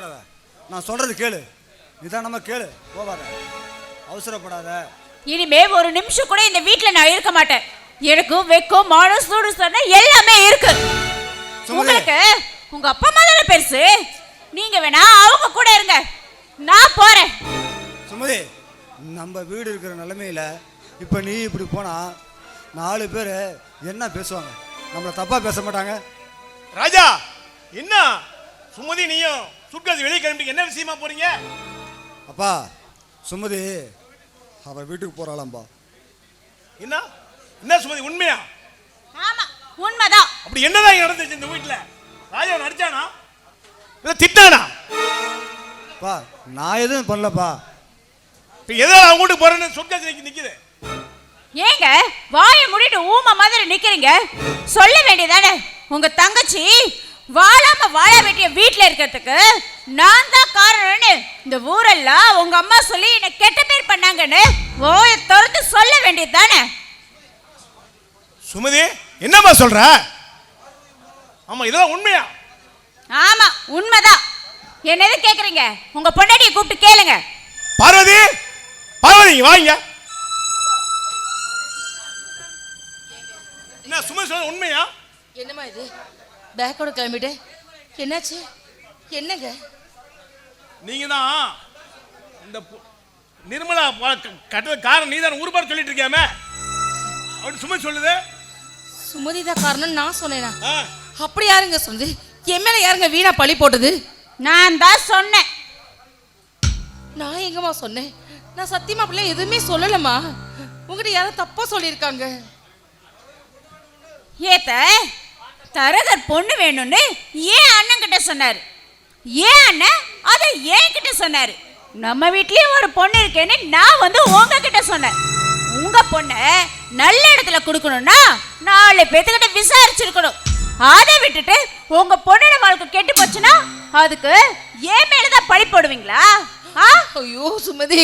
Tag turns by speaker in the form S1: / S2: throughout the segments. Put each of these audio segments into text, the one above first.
S1: பயப்படாத, நான் சொல்றது கேளு, நிதானமா கேளு, போகாத, அவசரப்படாத.
S2: இனிமே ஒரு நிமிஷம் கூட இந்த வீட்டுல நான் இருக்க மாட்டேன். எனக்கு வெக்கம் மானம் சூடு சொன்ன எல்லாமே இருக்கு. உங்களுக்கு உங்க அப்பா அம்மா தானே பெருசு, நீங்க வேணா அவங்க கூட இருங்க, நான் போறேன்.
S1: சுமதி, நம்ம வீடு இருக்கிற நிலைமையில இப்ப நீ இப்படி போனா 4 பேர் என்ன பேசுவாங்க? நம்மள தப்பா பேச மாட்டாங்க?
S3: ராஜா, என்ன சுமதி நீயும் சுட்காசி வெளியே கிளம்பி என்ன விஷயமா போறீங்க?
S1: அப்பா, சுமதி அவ வீட்டுக்கு போறாளாம்பா.
S3: என்ன என்ன சுமதி, உண்மையா?
S2: ஆமா, உண்மைதான்.
S3: அப்படி என்னதான் நடந்துச்சு இந்த வீட்டுல? ராஜா நடிச்சானா இல்ல திட்டானா?
S1: பா, நான் எதுவும் பண்ணலப்பா.
S3: இப்ப ஏதோ அவங்க வீட்டுக்கு போறேன்னு சுட்காசி நிக்குது.
S2: ஏங்க வாயை மூடிட்டு ஊமை மாதிரி நிக்கிறீங்க? சொல்ல வேண்டியதானே, உங்க தங்கச்சி வாழாம வாழ வேண்டிய வீட்டுல இருக்கிறதுக்கு நான் தான் காரணம்னு இந்த ஊரெல்லாம் உங்க அம்மா சொல்லி என்ன கெட்ட பேர் பண்ணாங்கன்னு ஓய திறந்து சொல்ல வேண்டியது தானே.
S3: சுமதி, என்னம்மா சொல்ற? ஆமா, இதெல்லாம் உண்மையா?
S2: ஆமா, உண்மைதான். என்ன எது கேக்குறீங்க? உங்க பொண்டாட்டியை கூப்பிட்டு கேளுங்க.
S3: பார்வதி, பார்வதி வாங்க. என்ன சுமதி சொல்ற உண்மையா?
S4: என்னம்மா இது, பேக்கோட கிளம்பிட்டு என்னாச்சு? என்னங்க
S3: நீங்க தான் இந்த நிர்மலா கட்டத காரணம் நீதான் ஊர் பார் சொல்லிட்டு இருக்கியாமே, அப்படி சுமதி சொல்லுது.
S4: சுமதி தான் காரணம் நான் சொன்னேனா? அப்படி யாருங்க சொன்னது? என் மேல யாருங்க வீணா பழி போட்டது?
S2: நான் தான் சொன்னேன்.
S4: நான் எங்கம்மா சொன்னேன்? நான் சத்தியமா பிள்ளை எதுவுமே சொல்லலம்மா. உங்ககிட்ட யாரும் தப்பா சொல்லியிருக்காங்க.
S2: ஏத்த தரகர் பொண்ணு வேணும்னு ஏன் அண்ணன் கிட்ட சொன்னாரு, ஏன் அண்ணன் அதை ஏன் கிட்ட சொன்னாரு. நம்ம வீட்லயும் ஒரு பொண்ணு இருக்கேன்னு நான் வந்து உங்ககிட்ட சொன்னேன். உங்க பொண்ண நல்ல இடத்துல கொடுக்கணும்னா 4 பேத்துக்கிட்ட விசாரிச்சிருக்கணும். அதை விட்டுட்டு உங்க பொண்ணோட வாழ்க்கை கெட்டு போச்சுன்னா அதுக்கு ஏன் மேலதான் பழி போடுவீங்களா?
S4: ஐயோ சுமதி,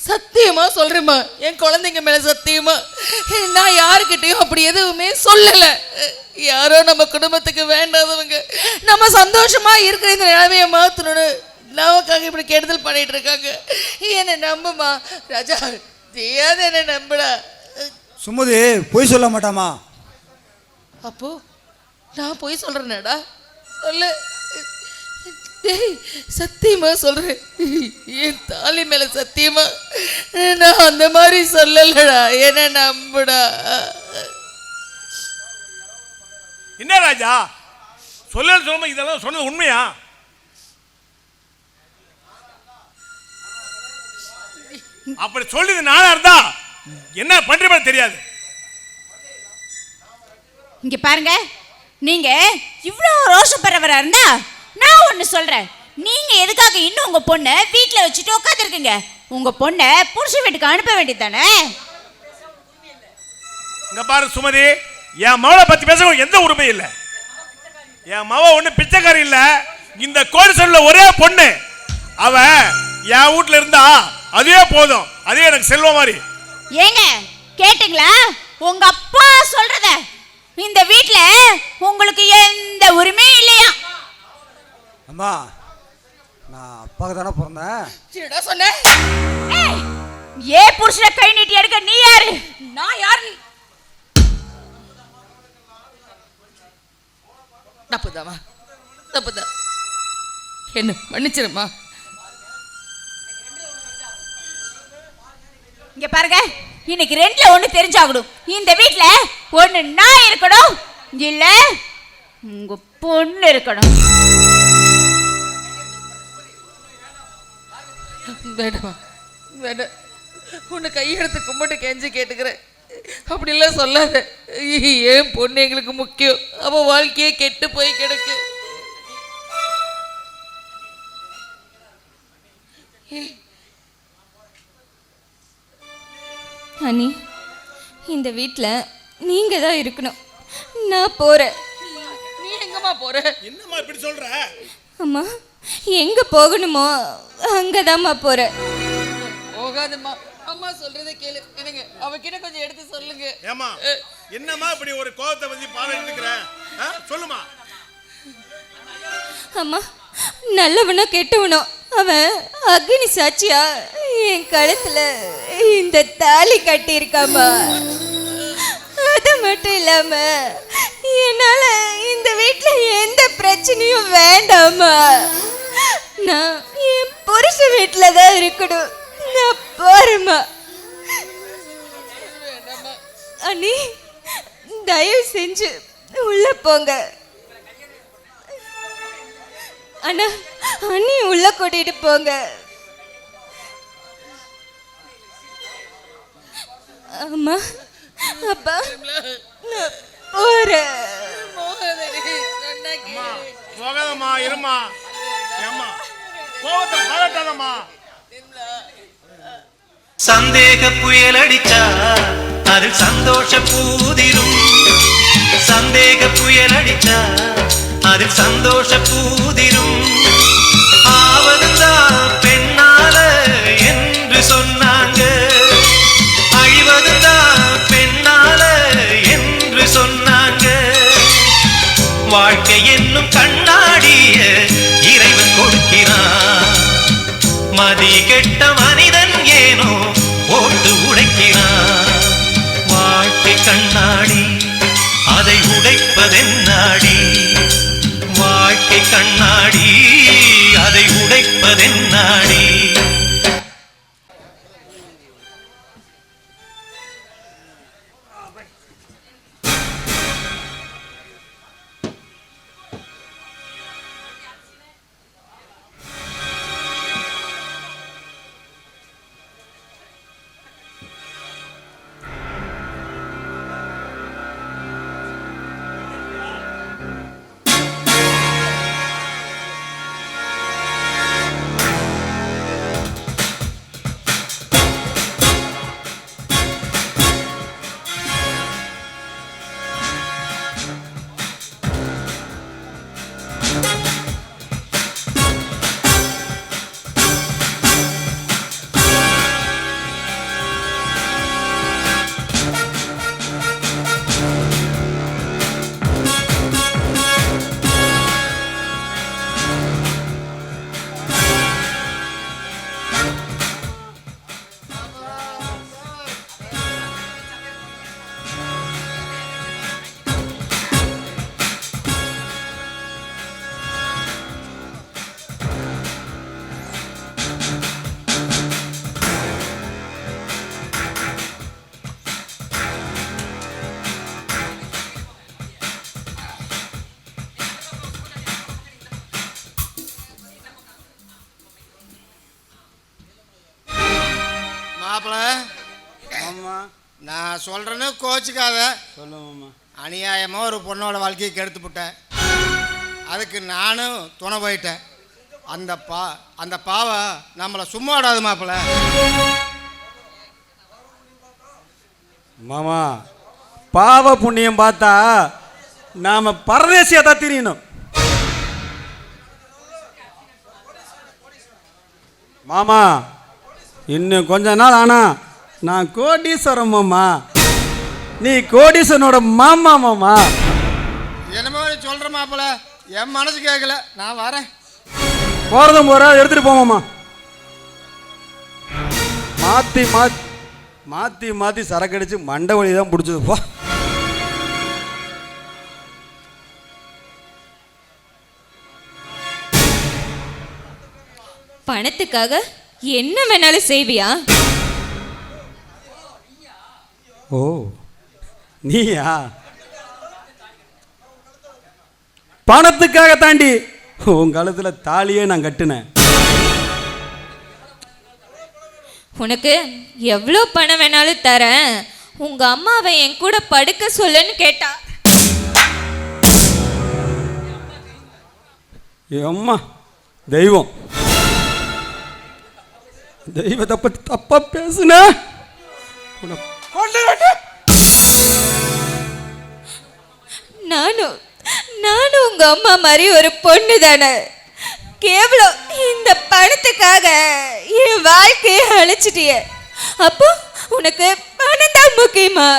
S4: சத்தியமா சொல்றேம்மா, என் குழந்தைங்க மேல சத்தியமா நான் யாருக்கிட்டையும் அப்படி எதுவுமே சொல்லல. யாரோ நம்ம குடும்பத்துக்கு வேண்டாதவங்க நம்ம சந்தோஷமா இருக்கிற இந்த நிலைமையை மாத்தணும்னு நமக்காக இப்படி கெடுதல் பண்ணிட்டு இருக்காங்க. என்ன நம்புமா ராஜா, தெரியாத என்ன நம்புடா.
S1: சுமதி பொய் சொல்ல மாட்டாமா?
S4: அப்போ நான் பொய் சொல்றேனடா? சொல்லு, சத்தியமா சொல்றேன், என் தாலி மேல சத்தியமா நான் அந்த மாதிரி சொல்லலடா, என்ன நம்புடா.
S3: என்ன ராஜா சொல்ல இதெல்லாம் சொன்னது உண்மையா? அப்படி சொல்லுது நானா இருந்தா என்ன பண்ற தெரியாது.
S2: இங்க பாருங்க, நீங்க இவ்வளவு ரோஷப்படுறவரா இருந்தா நான் ஒண்ணு சொல்றேன். நீங்க எதுக்காக இன்னும் உங்க பொண்ணை வீட்டுல வச்சுட்டு உட்காந்துருக்கீங்க? உங்க பொண்ணை புருஷ வீட்டுக்கு அனுப்ப வேண்டியதானே?
S3: இங்க பாரு சுமதி, என் மவளை பத்தி பேச எந்த உரிமை இல்லை. என் மவ ஒண்ணு பிச்சைக்காரி இல்ல, இந்த கோரிசல்ல ஒரே பொண்ணு. அவ என் வீட்டுல இருந்தா அதே போதும், அதே எனக்கு செல்வம் மாதிரி.
S2: ஏங்க கேட்டீங்களா உங்க அப்பா சொல்றத? இந்த வீட்டுல உங்களுக்கு எந்த உரிமையும் இல்லையா?
S1: அம்மா, நான் அப்பாக்கு தானே பிறந்தேன்.
S4: சொன்னேன்
S2: ஏ புருஷனை கை நீட்டி எடுக்க நீ யாரு?
S4: நான் யாரு? தப்புதாமா, தப்புதான், என்ன மன்னிச்சிருமா.
S2: இங்க பாருங்க, இன்னைக்கு 2ல 1 தெரிஞ்சாகணும். இந்த வீட்டுல ஒண்ணு நான் இருக்கணும், இல்ல உங்க பொண்ணு இருக்கணும்.
S4: வேண்டாமா, வேண்டாம், உன்னை கையெடுத்து கும்பிட்டு கெஞ்சி கேட்டுக்கிறேன், அப்படிலாம் சொல்லாத. ஏன் பொண்ணு எங்களுக்கு முக்கியம், அவ வாழ்க்கையே கெட்டு போய் கிடக்கு.
S5: அண்ணி, இந்த வீட்டில் நீங்கள் தான் இருக்கணும். நான் போகிறேன்.
S4: நீ எங்கம்மா போற?
S3: என்னம்மா இப்படி சொல்ற?
S5: அம்மா, எங்கே போகணுமோ அங்கே தான்மா போகிறேன்.
S4: போகாதம்மா, அம்மா சொல்றதை கேளு. எனக்கு அவகிட்ட கொஞ்சம் எடுத்து சொல்லுங்க.
S3: ஏமா, என்னம்மா இப்படி ஒரு கோவத்தை வந்து பாவை எடுத்துக்கிற? சொல்லுமா.
S5: அம்மா, நல்லவனோ கெட்டவனோ அவன் அக்னி சாட்சியா என் கழுத்துல இந்த தாலி கட்டியிருக்காமா. அது மட்டும் இல்லாம என்னால இந்த வீட்டுல எந்த பிரச்சனையும் வேண்டாமா. நான் என் புருஷ வீட்டுல தான் இருக்கணும். நான் போறேம்மா. அண்ணி தயவு செஞ்சு உள்ள போங்க. அண்ணா அண்ணி உள்ள கூட்டிட்டு போங்க. அம்மா அப்பா நான் போறேன்.
S3: போகாதம்மா, இருமா. ஏம்மா கோவத்தை பரட்டாதம்மா.
S6: சந்தேக புயல் அடிச்சா அதில் சந்தோஷ பூதிரும். சந்தேக புயல் அடிச்சா அதில் சந்தோஷ பூதிரும். ஆவதுதான் பெண்ணால என்று சொன்னாங்க, அழிவதுதான் பெண்ணால என்று சொன்னாங்க. வாழ்க்கை என்னும் கண்ணாடிய இறைவன் கொடுக்கிறான். மதி கெட்ட மனிதன் ஏனோ போட்டு உடைக்கிறான். வாழ்க்கை கண்ணாடி அதை உடைப்பதென்னாடி. வாழ்க்கை கண்ணாடி அதை உடைப்பதென்னாடி.
S7: மாப்பிள்ள,
S1: ஆமா
S7: நான் சொல்றேன்னு கோச்சுக்காத.
S1: சொல்லுங்கம்மா.
S7: அநியாயமா ஒரு பொண்ணோட வாழ்க்கையை கெடுத்து விட்டேன். அதுக்கு நானும் துணை போயிட்டேன். அந்த பாவம் நம்மளை சும்மா விடாது மாப்பிள்ள.
S1: மாமா பாவ புண்ணியம் பார்த்தா நாம பரதேசியா தான் தெரியணும். மாமா இன்னும் கொஞ்ச நாள் ஆனா நான் கோடீஸ்வரம் மாமா, நீ கோடீஸ்வரனோட மாமா. மாமா
S7: என்னமோ நீ சொல்ற மாப்பிள்ள, என் மனசு கேட்கல. நான் வரேன்.
S1: போறதும் போற எடுத்துட்டு போமாமா. மாத்தி மாத்தி சரக்கடிச்சு மண்டை வலி தான் பிடிச்சது. போ.
S5: பணத்துக்காக என்ன வேணாலும் செய்வியா?
S1: ஓ நீயா? பணத்துக்காக தாண்டி உன் காலத்துல தாலியே நான் கட்டுனேன்.
S5: உனக்கு எவ்வளோ பணம் வேணாலும் தரேன். உங்க அம்மாவை என் கூட படுக்க சொல்லுன்னு கேட்டா.
S1: அம்மா தெய்வம், தெய்வத்தை பத்தி தப்பா பேசுன.
S5: நானும் உங்க அம்மா மாதிரி ஒரு பொண்ணு தானே. கேவலம் இந்த பணத்துக்காக என் வாழ்க்கையை அழைச்சிட்டிய. அப்போ உனக்கு பணம் தான் முக்கியமா?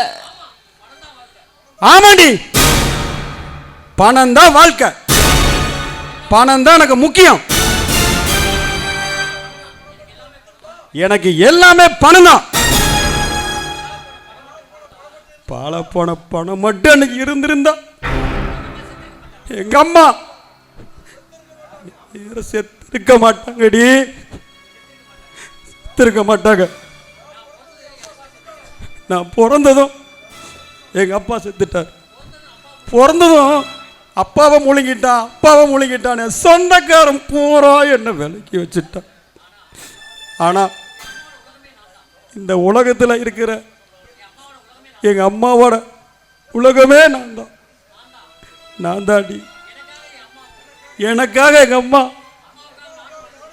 S1: ஆமாண்டி, பணம் தான் வாழ்க்கை, பணம் தான் எனக்கு முக்கியம்.
S8: எனக்கு எல்லாமே பணம் தான். பால போன பணம் மட்டும் எனக்கு இருந்திருந்தா எங்க அம்மா செத்திருக்க மாட்டாங்கடி, செத்திருக்க மாட்டாங்க. நான் பிறந்ததும் எங்க அப்பா செத்துட்டார். பிறந்ததும் அப்பாவை முழுங்கிட்டான். என் சொந்தக்காரன் பூரா என்ன விலைக்கு வச்சுட்டான். ஆனா இந்த உலகத்தில் இருக்கிற எங்க அம்மாவோட உலகமே நான் தாண்டி. எனக்காக எங்க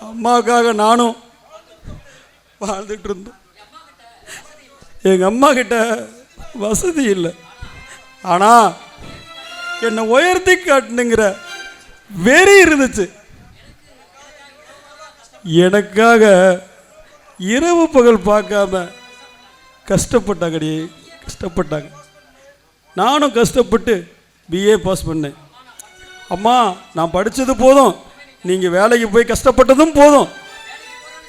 S8: அம்மாவுக்காக நானும் வாழ்ந்துட்டு இருந்தோம். எங்க அம்மா கிட்ட வசதி இல்லை, ஆனா என்னை உயர்த்தி காட்டணுங்கிற வெறி இருந்துச்சு. எனக்காக இரவு பகல் பார்க்காம கஷ்டப்பட்டாங்க. நானும் கஷ்டப்பட்டு பிஏ பாஸ் பண்ணேன். அம்மா, நான் படித்தது போதும், நீங்கள் வேலைக்கு போய் கஷ்டப்பட்டதும் போதும்,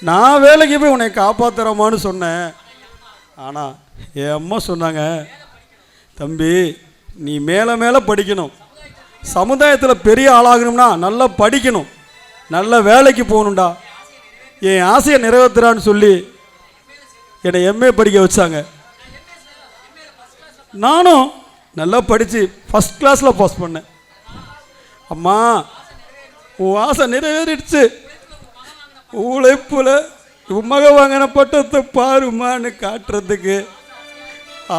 S8: நான் வேலைக்கு போய் உன்னை காப்பாற்றுறமான்னு சொன்னேன். ஆனால் என் அம்மா சொன்னாங்க, தம்பி நீ மேலே படிக்கணும், சமுதாயத்தில் பெரிய ஆளாகணும்னா நல்லா படிக்கணும், நல்ல வேலைக்கு போகணும்டா, என் ஆசையை நிறைவேற்றுறான்னு சொல்லி என்னை எம்ஏ படிக்க வச்சாங்க. நானும் நல்லா படித்து ஃபஸ்ட் கிளாஸில் பாஸ் பண்ணேன். அம்மா, உன் ஆசை நிறைவேறிடுச்சு, உழைப்புல மக வாங்கின பட்டத்தை பாருமான்னு காட்டுறதுக்கு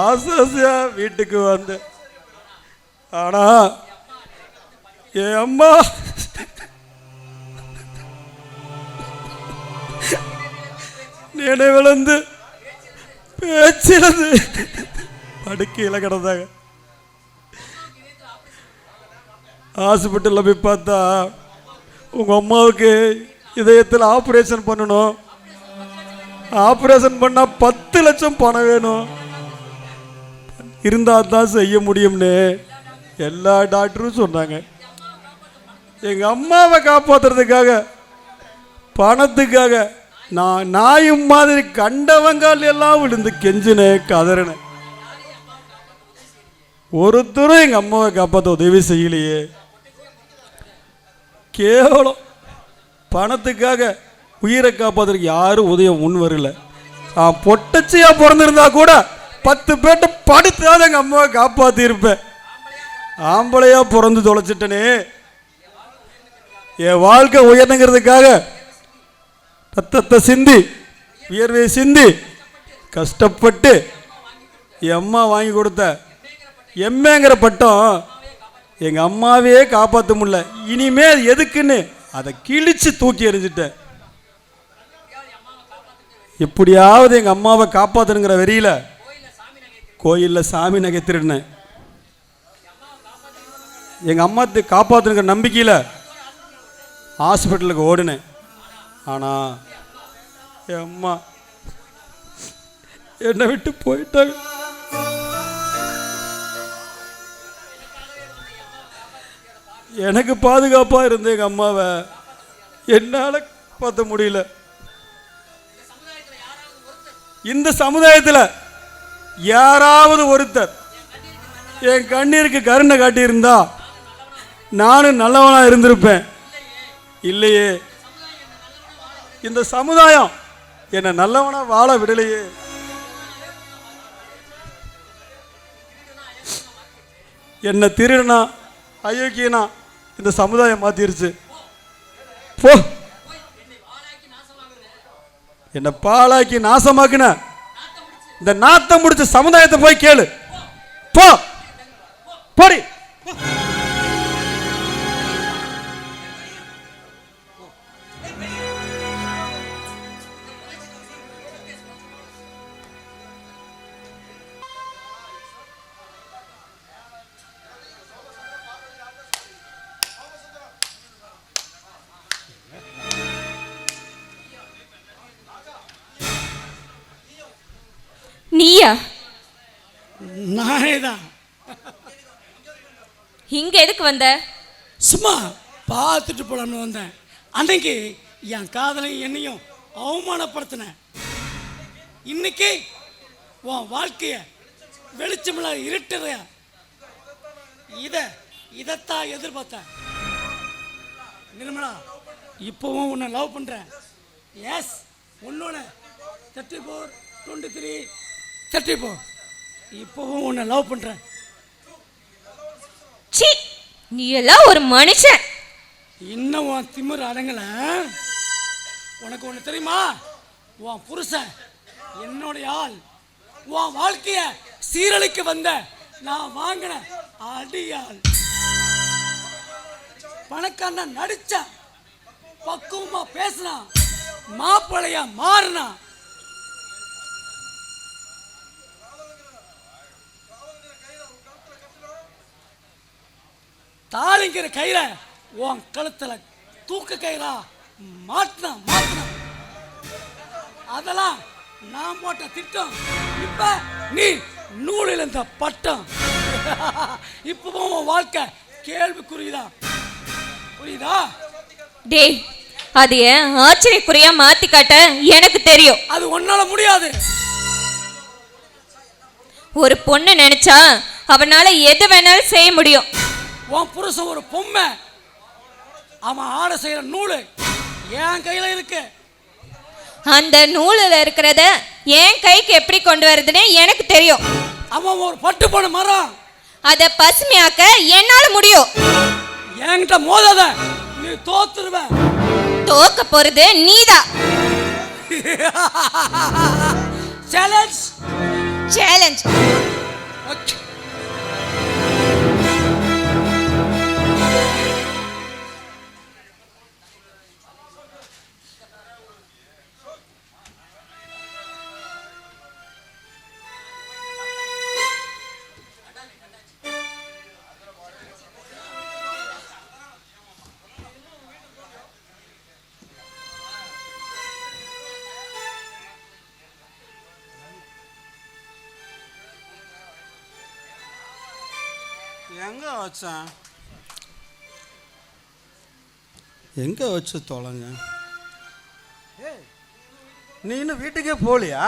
S8: ஆசையாக வீட்டுக்கு வந்தேன். ஆனால் என் அம்மா நினைவிழந்து பேச்சிலது படுக்கையில் கிடந்தாங்க. ஹாஸ்பிட்டலில் போய் பார்த்தா உங்கள் அம்மாவுக்கு இதயத்தில் ஆப்ரேஷன் பண்ணணும், ஆப்ரேஷன் பண்ணால் 10 லட்சம் பணம் வேணும், இருந்தால் தான் செய்ய முடியும்னு எல்லா டாக்டரும் சொன்னாங்க. எங்கள் அம்மாவை காப்பாற்றுறதுக்காக பணத்துக்காக நான் நாயும் மாதிரி கண்டவங்கால் எல்லாம் விழுந்து கெஞ்சினேன், கதறினேன். ஒருத்தரும் எங்கள் அம்மாவை காப்பாற்ற உதவி செய்யலையே. கேவலம் பணத்துக்காக உயிரை காப்பாற்றுறதுக்கு யாரும் உதயம் முன் வரல. நான் பொட்டச்சியா பிறந்திருந்தா கூட 10 பேர்ட்ட படுத்தாவது எங்கள் அம்மாவை காப்பாற்றிருப்பேன். ஆம்பளையா பிறந்து தொலைச்சிட்டனே. என் வாழ்க்கை உயர்ந்துங்கிறதுக்காக ரத்தத்தை சிந்தி வியர்வையை சிந்தி கஷ்டப்பட்டு என் அம்மா வாங்கி கொடுத்த எம்ஏங்கிற பட்டம் எங்கள் அம்மாவே காப்பாற்ற முடியல. இனிமேல் எதுக்குன்னு அதை கிழிச்சு தூக்கி எறிஞ்சிட்டேன். எப்படியாவது எங்கள் அம்மாவை காப்பாற்றணுங்கிற வெறியில் கோயிலில் சாமி நகை திருடினேன். எங்கள் அம்மா காப்பாற்றணுங்கிற நம்பிக்கையில் ஹாஸ்பிட்டலுக்கு ஓடினேன். ஆனால் என் அம்மா என்னை விட்டு போயிட்டாங்க. எனக்கு பாதுகாப்பாக இருந்த எங்கள் அம்மாவை என்னால் பார்த்த முடியல. இந்த சமுதாயத்தில் யாராவது ஒருத்தர் என் கண்ணீருக்கு கருணை காட்டியிருந்தா நானும் நல்லவனாக இருந்திருப்பேன். இல்லையே, இந்த சமுதாயம் என்னை நல்லவனா வாழ விடலையே. என்னை திருடனா அயோக்கியனா இந்த சமுதாயம் மாத்திருச்சு. போ, என்னை பாலாக்கி நாசமாக்குன இந்த நாத்தம் முடிச்ச சமுதாயத்தை போய் கேளு. போ, போடி.
S5: நீயா?
S9: நானே தான்.
S5: இங்க எதுக்கு வந்த?
S9: சும்மா பார்த்துட்டு போலான்னு வந்தேன். அன்னைக்கு என் காதலை என்னையும் அவமானப்படுத்தினேன். இன்னைக்கு உன் வாழ்க்கைய வெளிச்சமில்ல இருட்டுறியா? இதைத்தான் எதிர்பார்த்தேன். நிர்மலா, இப்போவும் உன்னை லவ் பண்றேன். எஸ், உன்னோட 34, 23, 34 இப்போவும் உன்னை லவ் பண்றேன்.
S5: சி, நீ எல்லாம் ஒரு மனுஷன்.
S9: இன்னும் உன் திமிர் அடங்கல. உனக்கு ஒன்று தெரியுமா? உன் புருஷன் என்னுடைய ஆள். உன் வாழ்க்கைய சீரழிக்க வந்த நான் வாங்கின அடியாள். பணக்காரன் நடிச்சா, பக்குவமா பேசினா, மாப்பிளையா மாறினா. தாலிங்கிற கையில உன் கழுத்துல தூக்க கயிறா மாட்டினா. அதெல்லாம் நான் போட்ட திட்டம். இப்ப நீ நூலில் இருந்த பட்டம். இப்பவும் உன் வாழ்க்கை கேள்விக்குறிதான். புரியுதா?
S5: டேய், அது ஆச்சரியக்குறியா மாத்தி காட்ட எனக்கு தெரியும்.
S9: அது உன்னால முடியாது.
S5: ஒரு பொண்ணு நினைச்சா அவனால எது வேணாலும் செய்ய முடியும்.
S9: உன் புருஷன் ஒரு பொம்மை. அவன் ஆட செய்யற நூலு என் கையில இருக்கு.
S5: அந்த நூலில் இருக்கிறத என் கைக்கு எப்படி கொண்டு வருதுன்னு எனக்கு தெரியும்.
S9: அவன் ஒரு பட்டு போன மரம்.
S5: அதை பசுமையாக்க என்னால முடியும்.
S9: என்கிட்ட மோதாத, நீ தோத்துருவ.
S5: தோக்க போறது நீதான்.
S9: சேலஞ்ச்.
S5: சேலஞ்ச்.
S8: எங்க வச்சு தொலைங்க? நீ இன்னும் வீட்டுக்கே போகலையா?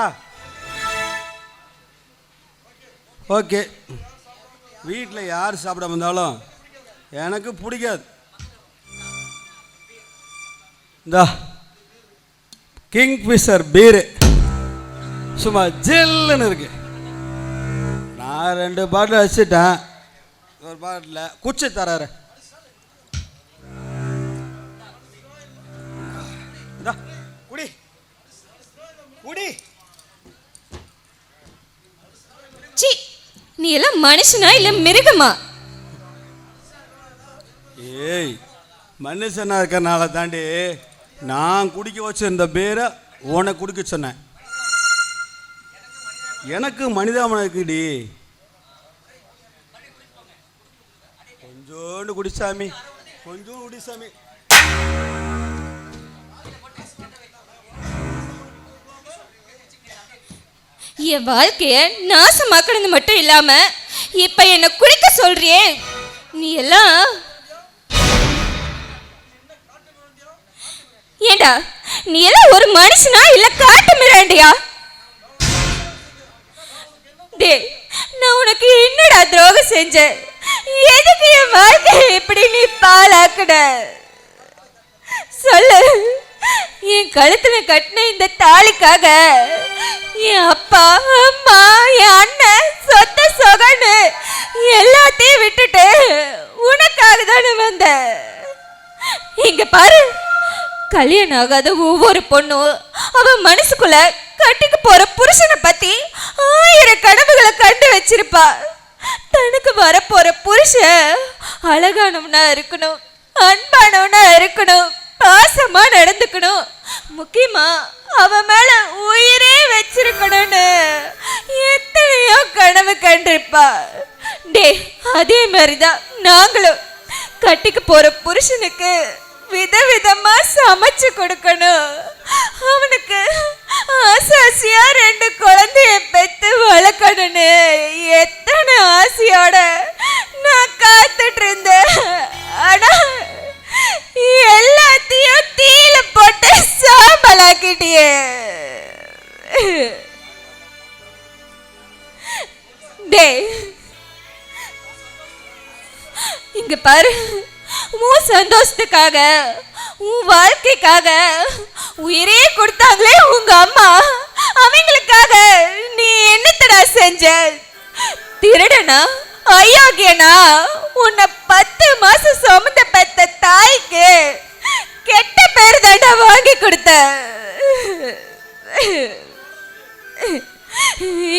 S8: ஓகே, வீட்டில் யார் சாப்பிட வந்தாலும் எனக்கு பிடிக்காது. இந்தா கிங்ஃபிஷர் பீரு சும்மா ஜில்லுன்னு இருக்கு. நான் 2 பாட்டில் வச்சுட்டேன். ஒரு பாட்டில் குச்சி தராரு. குடி குடி.
S5: சி, நீ எல்லாம் மனுஷனா இல்ல மிருகமா?
S8: ஏய், மனுஷனா இருக்கறனால தாண்டி நான் குடிக்க வச்சிருந்த பேரை உனக்கு குடிக்க சொன்னேன். எனக்கு மனிதாமனம் இருக்குடி. கொஞ்சோண்டு குடிசாமி, கொஞ்சம் குடிசாமி.
S5: என் வாழ்க்கைய நாசமாக்கணுது மட்டும் இல்லாம இப்ப என்ன குடிக்க சொல்றியே. நீ எல்லாம் ஏண்டா, நீ எல்லாம் ஒரு மனுஷனா இல்ல காட்டு மிராண்டியா? டே, நான் உனக்கு என்னடா துரோகம் செஞ்சேன்? எதுக்கு என் வாழ்க்கையை இப்படி நீ பாழாக்குன? சொல்லு. என் கழுத்துல கட்டின இந்த தாலிக்காக என் அப்பா, அம்மா, என் அண்ணன், சொத்த சொகன்னு எல்லாத்தையும் விட்டுட்டு உனக்காக தானே வந்த. இங்க பாரு, கல்யாணம் ஆகாத ஒவ்வொரு பொண்ணும் அவ மனசுக்குள்ள கட்டிக்கு போற புருஷனை பத்தி 1000 கனவுகளை கண்டு வச்சிருப்பா. தனக்கு வரப்போற புருஷன் அழகானவனா இருக்கணும், அன்பானவனா இருக்கணும், பாசமா நடந்துக்கணும், முக்கியமா அவன் மேல உயிரே வச்சிருக்கணும்னு எத்தனையோ கனவு கண்டிருப்பா. டே, அதே மாதிரிதான் நாங்களும் கட்டிக்கு போற புருஷனுக்கு விதவிதமா சமைச்சு கொடுக்கணும், அவனுக்கு ஆசாசியா 2 குழந்தைய பெத்து வளர்க்கணும்னு எத்தனை ஆசையோட நான் காத்துட்டு இருந்தேன். ஆனா எல்லாத்தையும் தீயில போட்டு சாம்பலாக்கிட்டியே. இங்க பாரு, உன் சந்தோஷத்துக்காக உன் வாழ்க்கைக்காக உயிரே கொடுத்தாங்களே உங்க அம்மா, அவங்களுக்காக நீ என்னத்தடா செஞ்ச? திருடனா அயோக்கியனா? உன்னை 10 மாசம் சுமந்த பெத்த தாய்க்கு கெட்ட பேர் தாண்டா வாங்கி கொடுத்த.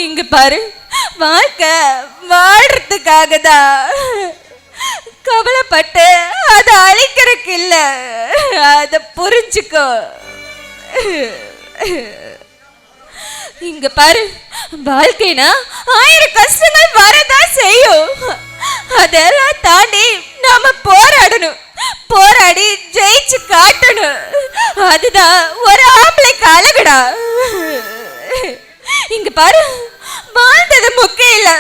S5: இங்க பாரு, வாழ்க்கை வாழ்றதுக்காக தான், கவலைப்பட்டு அதை அழிக்கிறதுக்கு இல்ல, அதை புரிஞ்சுக்கோ. இங்க பாரு, வாழ்க்கைனா 1000 கஷ்டங்கள் வரதான் செய்யும். அதெல்லாம் தாண்டி நாம போராடணும், போராடி ஜெயிச்சு காட்டணும். அதுதான் ஒரு ஆம்பளைக்கு அழகுடா. இங்க பாரு, வாழ்ந்தது முக்கியம் இல்ல,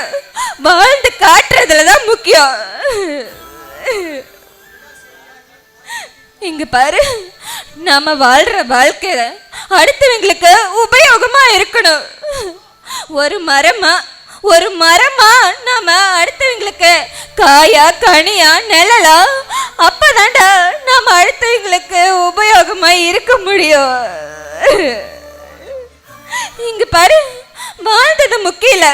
S5: வாழ்ந்து காட்டுறதுலதான் முக்கியம். இங்க பாரு, நாம வாழ்ற வாழ்க்கையில அடுத்தவங்களுக்கு உபயோகமா இருக்கணும். ஒரு மரமா நாம அடுத்தவங்களுக்கு காயா கனியா நிழலா, அப்பதாண்டா நாம அடுத்தவங்களுக்கு உபயோகமா இருக்க முடியும். இங்க பாரு, வாழ்ந்தது முக்கியம் இல்ல,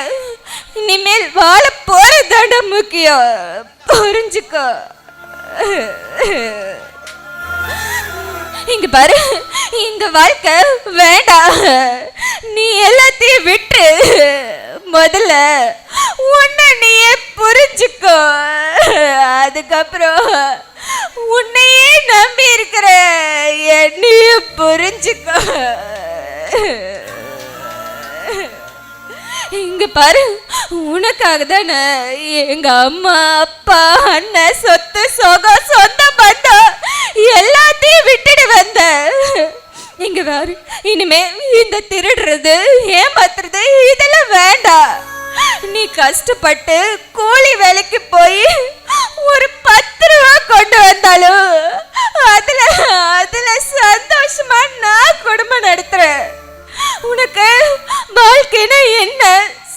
S5: இனிமேல் வாழ போறதாண்டா முக்கியம். புரிஞ்சுக்கோ. இங்க பாரு, இந்த வாழ்க்கை வேண்டாம், நீ எல்லாத்தையும் விட்டு முதல்ல உன்னை நீயே புரிஞ்சுக்கோ. அதுக்கப்புறம் உன்னையே நம்பி இருக்கிற என்னையே புரிஞ்சுக்கோ. இங்க பாரு, உனக்காக தானே எங்க அம்மா அப்பா அண்ணன் சொத்து சொகம் சொந்த பந்தம் எல்லாத்தையும் விட்டுட்டு வந்த. இங்க பாரு, இனிமே இந்த திருடுறது ஏமாத்துறது இதெல்லாம் வேண்டாம். நீ கஷ்டப்பட்டு கூலி வேலைக்கு போய் ஒரு 10 ரூபா கொண்டு வந்தாலும் அதுல சந்தோஷமா நான் குடும்பம் நடத்துறேன். உனக்கு வாழ்க்கைனா என்ன,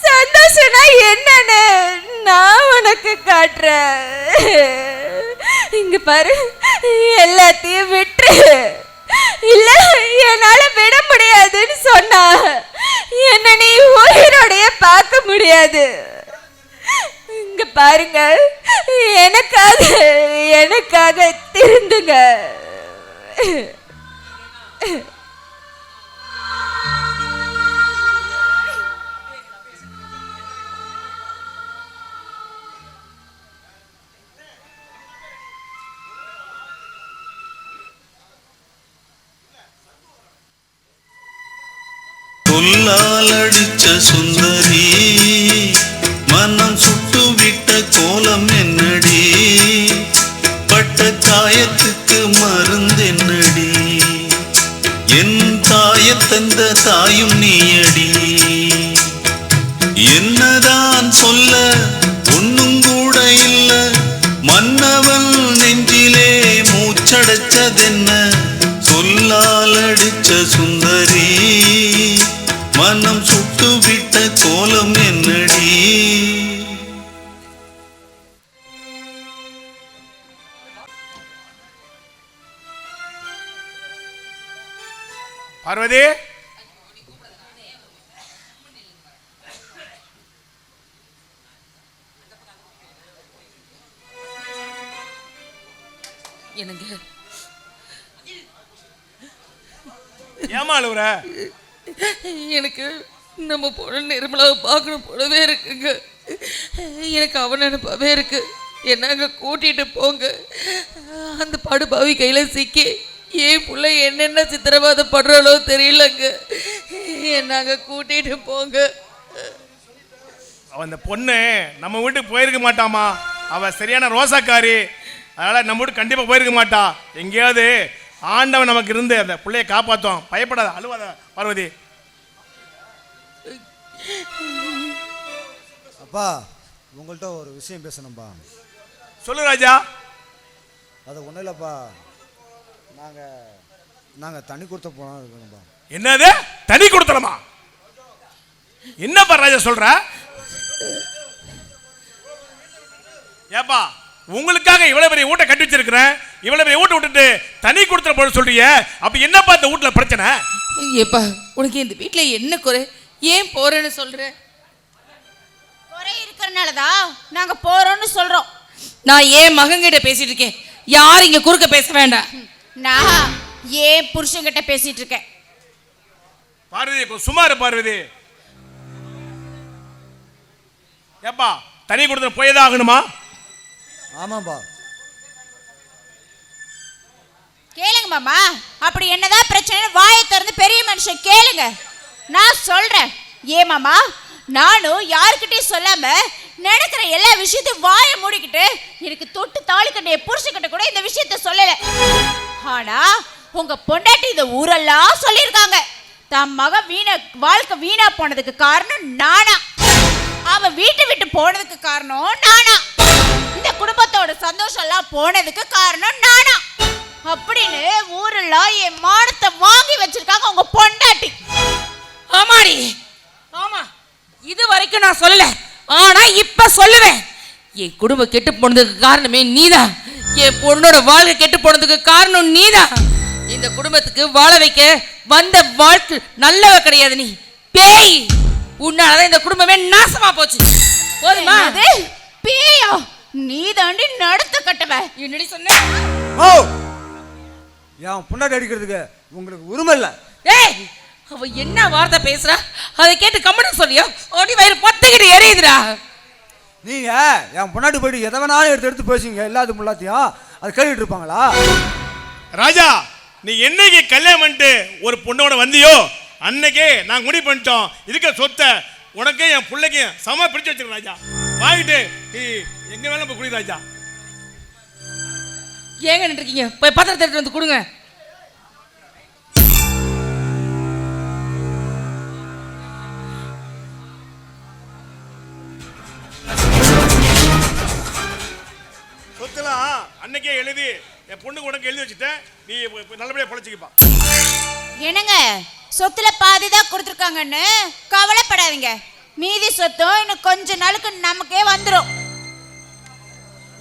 S5: சந்தோஷம்னா என்னன்னு நான் உனக்கு காட்டுறேன். இங்க பாரு, எல்லாத்தையும் விட்டு, இல்ல என்னால விட முடியாதுன்னு சொன்னா என்ன நீ உயிரோடைய பார்க்க முடியாது. இங்க பாருங்க, எனக்காக திருந்துங்க.
S10: சொல்லால் அடிச்ச சுந்தரி, மனம் சுட்டு விட்ட கோலம் என்னடி, பட்ட காயத்துக்கு மருந்தென்னடி, என் தாயத்தந்த தாயும் நீயடி. என்னதான் சொல்ல ஒன்னும் கூட இல்ல, மன்னவன் நெஞ்சிலே மூச்சடைச்சதென்ன, சொல்லால் அடிச்ச சுந்தரி, மனம் சுட்டு விட்ட கோலம் என்னடி.
S3: பார்வதி,
S4: என்னங்க
S3: ஏமா அழுவுற?
S4: எனக்கு நம்ம பொண்ணு நிர்மலாவை பார்க்கணும் போலவே இருக்குங்க. எனக்கு அவன் நினைப்பாவே இருக்கு. என்னங்க கூட்டிட்டு போங்க. அந்த படுபாவி கையில சிக்கி ஏன் புள்ள என்னென்ன சித்திரவதைப்படுறாளோ தெரியலங்க. என்னங்க கூட்டிட்டு போங்க.
S3: அவன் அந்த பொண்ணு நம்ம வீட்டுக்கு போயிருக்க மாட்டாமா. அவ சரியான ரோசாக்காரி. அதனால நம்ம வீட்டுக்கு கண்டிப்பா போயிருக்க மாட்டா. எங்கேயாவது ஆண்டவன் நமக்கு இருந்து அந்த பிள்ளைய காப்பாற்றும். பயப்படாத, அழுவாத பார்வதி.
S1: அப்பா, உங்கள்கிட்ட ஒரு விஷயம் பேசணும்பா.
S3: சொல்லு ராஜா.
S1: அது ஒன்றும் இல்லைப்பா, நாங்கள் தண்ணி கொடுத்த போனோம் இருக்கணும்பா.
S3: என்னது தண்ணி கொடுத்தலமா? என்னப்பா ராஜா சொல்ற? ஏப்பா உங்களுக்காக இவ்வளவு பெரிய வீட்டை கட்டி வச்சிருக்கிறேன், இவ்வளவு பெரிய வீட்டை விட்டுட்டு தனி கொடுத்துட போட சொல்றீங்க. அப்ப என்னப்பா இந்த வீட்டுல பிரச்சனை?
S4: ஏப்பா உனக்கு இந்த வீட்டுல என்ன குறை? ஏன் போறேன்னு சொல்ற?
S2: குறை இருக்கிறனாலதான் நாங்க போறோம்னு சொல்றோம்.
S4: நான் ஏன் மகன்கிட்ட பேசிட்டு இருக்கேன், யார் இங்க குறுக்க பேச வேண்டாம்.
S2: நான் ஏன் புருஷன்கிட்ட பேசிட்டு இருக்கேன்.
S3: பார்வதி சும்மா இரு பார்வதி. ஏப்பா தனி கொடுத்து போயதான் ஆகணுமா?
S1: ஆமாப்பா.
S2: கேளுங்க மாமா, அப்படி என்னதான் பிரச்சனை வாயை திறந்து பெரிய மனுஷன் கேளுங்க, நான் சொல்றேன். ஏன் மாமா, நானும் யாருக்கிட்டையும் சொல்லாம நடக்கிற எல்லா விஷயத்தையும் வாயை மூடிக்கிட்டு எனக்கு தொட்டு தாலி கட்டிய புருஷன்கிட்ட கூட இந்த விஷயத்த சொல்லல. ஆனா உங்க பொண்டாட்டி இந்த ஊரெல்லாம் சொல்லியிருக்காங்க, தன் மகன் வாழ்க்கை வீணா போனதுக்கு காரணம் நானா, அவன் வீட்டை விட்டு போனதுக்கு காரணம் நானா, இந்த குடும்பத்தோட சந்தோஷம் எல்லாம் போனதுக்கு காரணம் நானா அப்படின்னு ஊரெல்லாம் என் மானத்தை வாங்கி வச்சிருக்காங்க உங்க பொண்டாட்டி.
S4: ஆமாடி, ஆமா, இது வரைக்கும் நான் சொல்லல, ஆனா இப்ப சொல்லுவேன். என் குடும்பம் கெட்டு போனதுக்கு காரணமே நீதான். என் பொண்ணோட வாழ்க்கை கெட்டு போனதுக்கு காரணம் நீதான். இந்த குடும்பத்துக்கு வாழ வைக்க வந்த வாழ்க்கை நல்லவ கிடையாது, நீ பேய். உன்னாலதான் இந்த குடும்பமே நாசமா போச்சு. போதுமா?
S2: பேயா? நீ தாண்டி நடத்த கட்டவ.
S4: என்னடி சொன்ன?
S1: ஓ, என் பொண்டாட்டி அடிக்கிறதுக்கு உங்களுக்கு உரிமை இல்லை.
S4: ஏய், அவ என்ன வார்த்தை பேசுறா? அதை கேட்டு கம்மனு சொல்லியோ ஓடி வயிறு பத்துக்கிட்டு எரியுதுடா.
S1: நீங்க என் பொண்டாட்டி போயிட்டு எதை வேணாலும் எடுத்து பேசுவீங்க, எல்லாத்துக்கும் எல்லாத்தையும் அது கேட்டுட்டு இருப்பாங்களா?
S3: ராஜா, நீ என்னைக்கு கல்யாணம் பண்ணிட்டு ஒரு பொண்ணோட வந்தியோ அன்னைக்கே நான் முடிவு பண்ணிட்டோம், இருக்க சொத்தை உனக்கே என் பிள்ளைக்கும் சம பிடிச்சு வச்சிருக்க ராஜா. வாங்கிட்டு நீ எங்க வேணாலும் போய் குடி ராஜா.
S4: ஏங்க நின்றுருக்கீங்க? போய் பத்திரத்தை எடுத்து வந்து கொடுங்க.
S3: சொத்துலாம் அன்னைக்கே எழுதி என் பொண்ணுக்கு உனக்கு எழுதி வச்சுட்டேன், நீ நல்லபடியா பழச்சிக்கப்பா.
S2: என்னங்க, சொத்துல பாதி தான் கொடுத்துருக்காங்கன்னு கவலைப்படாதீங்க, மீதி சொத்தும் இன்னும் கொஞ்ச நாளுக்கு நமக்கே வந்துடும்.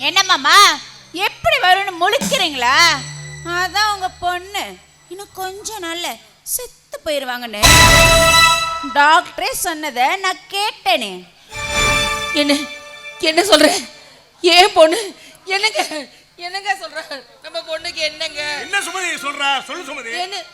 S2: என்ன மாமா, எப்படி வரும்னு முழிக்கிறீங்களா? அதான் உங்க பொண்ணு இன்னும் கொஞ்ச நாள்ல செத்து போயிருவாங்கன்னு டாக்டரே சொன்னதை நான் கேட்டேனே.
S4: என்ன என்ன சொல்ற? ஏன் பொண்ணு என்னங்க என்னங்க சொல்ற? நம்ம பொண்ணுக்கு என்னங்க?
S3: என்ன சுமதி சொல்றா? சொல்லு சுமதி.
S4: என்ன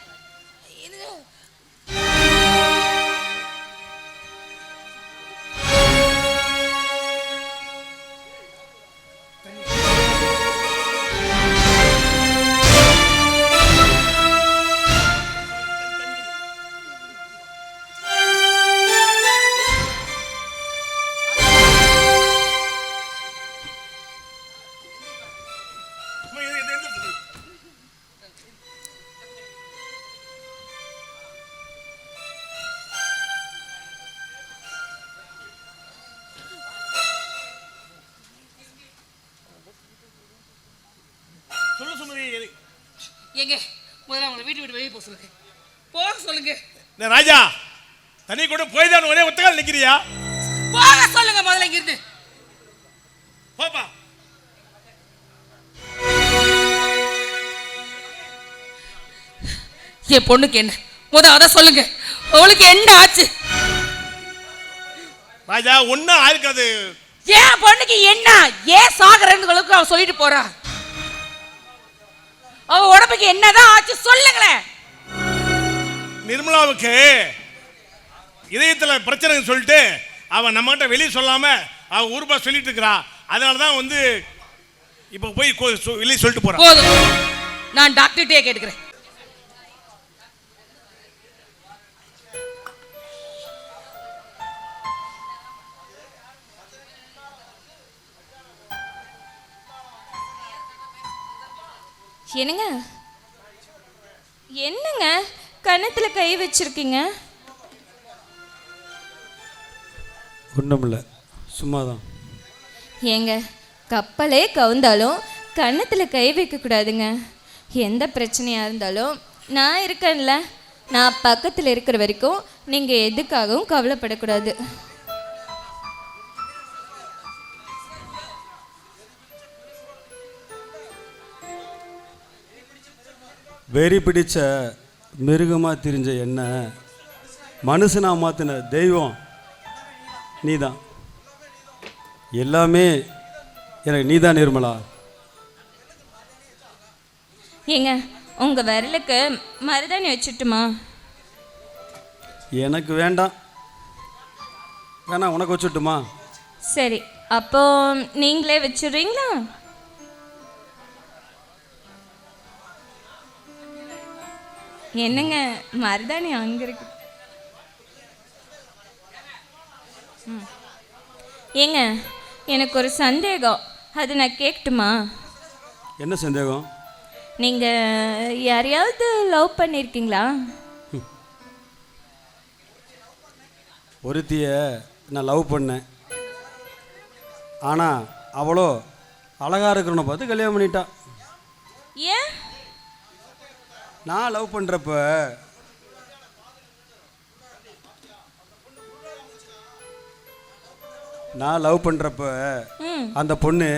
S3: சொல்லு சுமதி.
S4: எங்க முதல்ல அவங்களை வீட்டு விட்டு வெளியே போக சொல்லுங்க. போக சொல்லுங்க.
S3: ராஜா, தனி கூட போய் தான் ஒரே ஒத்தகால் நிக்கிறியா?
S4: போக சொல்லுங்க முதல்ல இங்க இருந்து.
S3: போப்பா.
S4: என் பொண்ணுக்கு என்ன அத சொல்லுங்க. அவளுக்கு என்ன ஆச்சு?
S3: ராஜா, ஒன்னும் ஆயிருக்காது.
S4: என் பொண்ணுக்கு என்ன? ஏன் சாகரன்னு அவ சொல்லிட்டு போறா? அவ உடம்புக்கு என்னதான் ஆச்சு சொல்லுங்களேன்.
S3: நிர்மலாவுக்கு இதயத்துல பிரச்சனை சொல்லிட்டு அவன் நம்மகிட்ட வெளியே சொல்லாம அவ ஊருப்பா சொல்லிட்டு இருக்கிறா. அதனாலதான் வந்து இப்ப போய் வெளியே சொல்லிட்டு போறான்.
S4: போதும், நான் டாக்டர்கிட்டே கேட்டுக்கிறேன்.
S5: என்னங்க என்னங்க கன்னத்துல கை வச்சிருக்கீங்க?
S8: ஒன்றுமில்ல, சும்மாதான்.
S5: ஏங்க, கப்பலே கவுந்தாலும் கன்னத்தில் கை வைக்கக்கூடாதுங்க. எந்த பிரச்சனையாக இருந்தாலும் நான் இருக்கேன்ல, நான் பக்கத்தில் இருக்கிற வரைக்கும் நீங்கள் எதுக்காகவும்
S8: வெறி பிடிச்ச மிருகமாக திரிஞ்ச என்ன மனுஷனாக மாற்றின தெய்வம் நீதான். எல்லாமே எனக்கு நீதான் நிர்மலா.
S5: ஏங்க உங்கள் விரலுக்கு மருதாணி வச்சுட்டுமா?
S8: எனக்கு வேண்டாம். வேணா உனக்கு வச்சுட்டுமா?
S5: சரி, அப்போ நீங்களே வச்சுடுறீங்களா? என்னங்க மருதாணி அங்கே இருக்கு. ஏங்க எனக்கு ஒரு சந்தேகம், அது நான் கேட்கட்டுமா?
S8: என்ன சந்தேகம்?
S5: நீங்கள் யாரையாவது லவ் பண்ணியிருக்கீங்களா?
S8: ஒருத்திய நான் லவ் பண்ணேன். ஆனால் அவளோ அழகாக இருக்கிறவனை பார்த்து கல்யாணம் பண்ணிட்டான்.
S5: ஏன்?
S8: நான் லவ் பண்ணுறப்ப அந்த பொண்ணு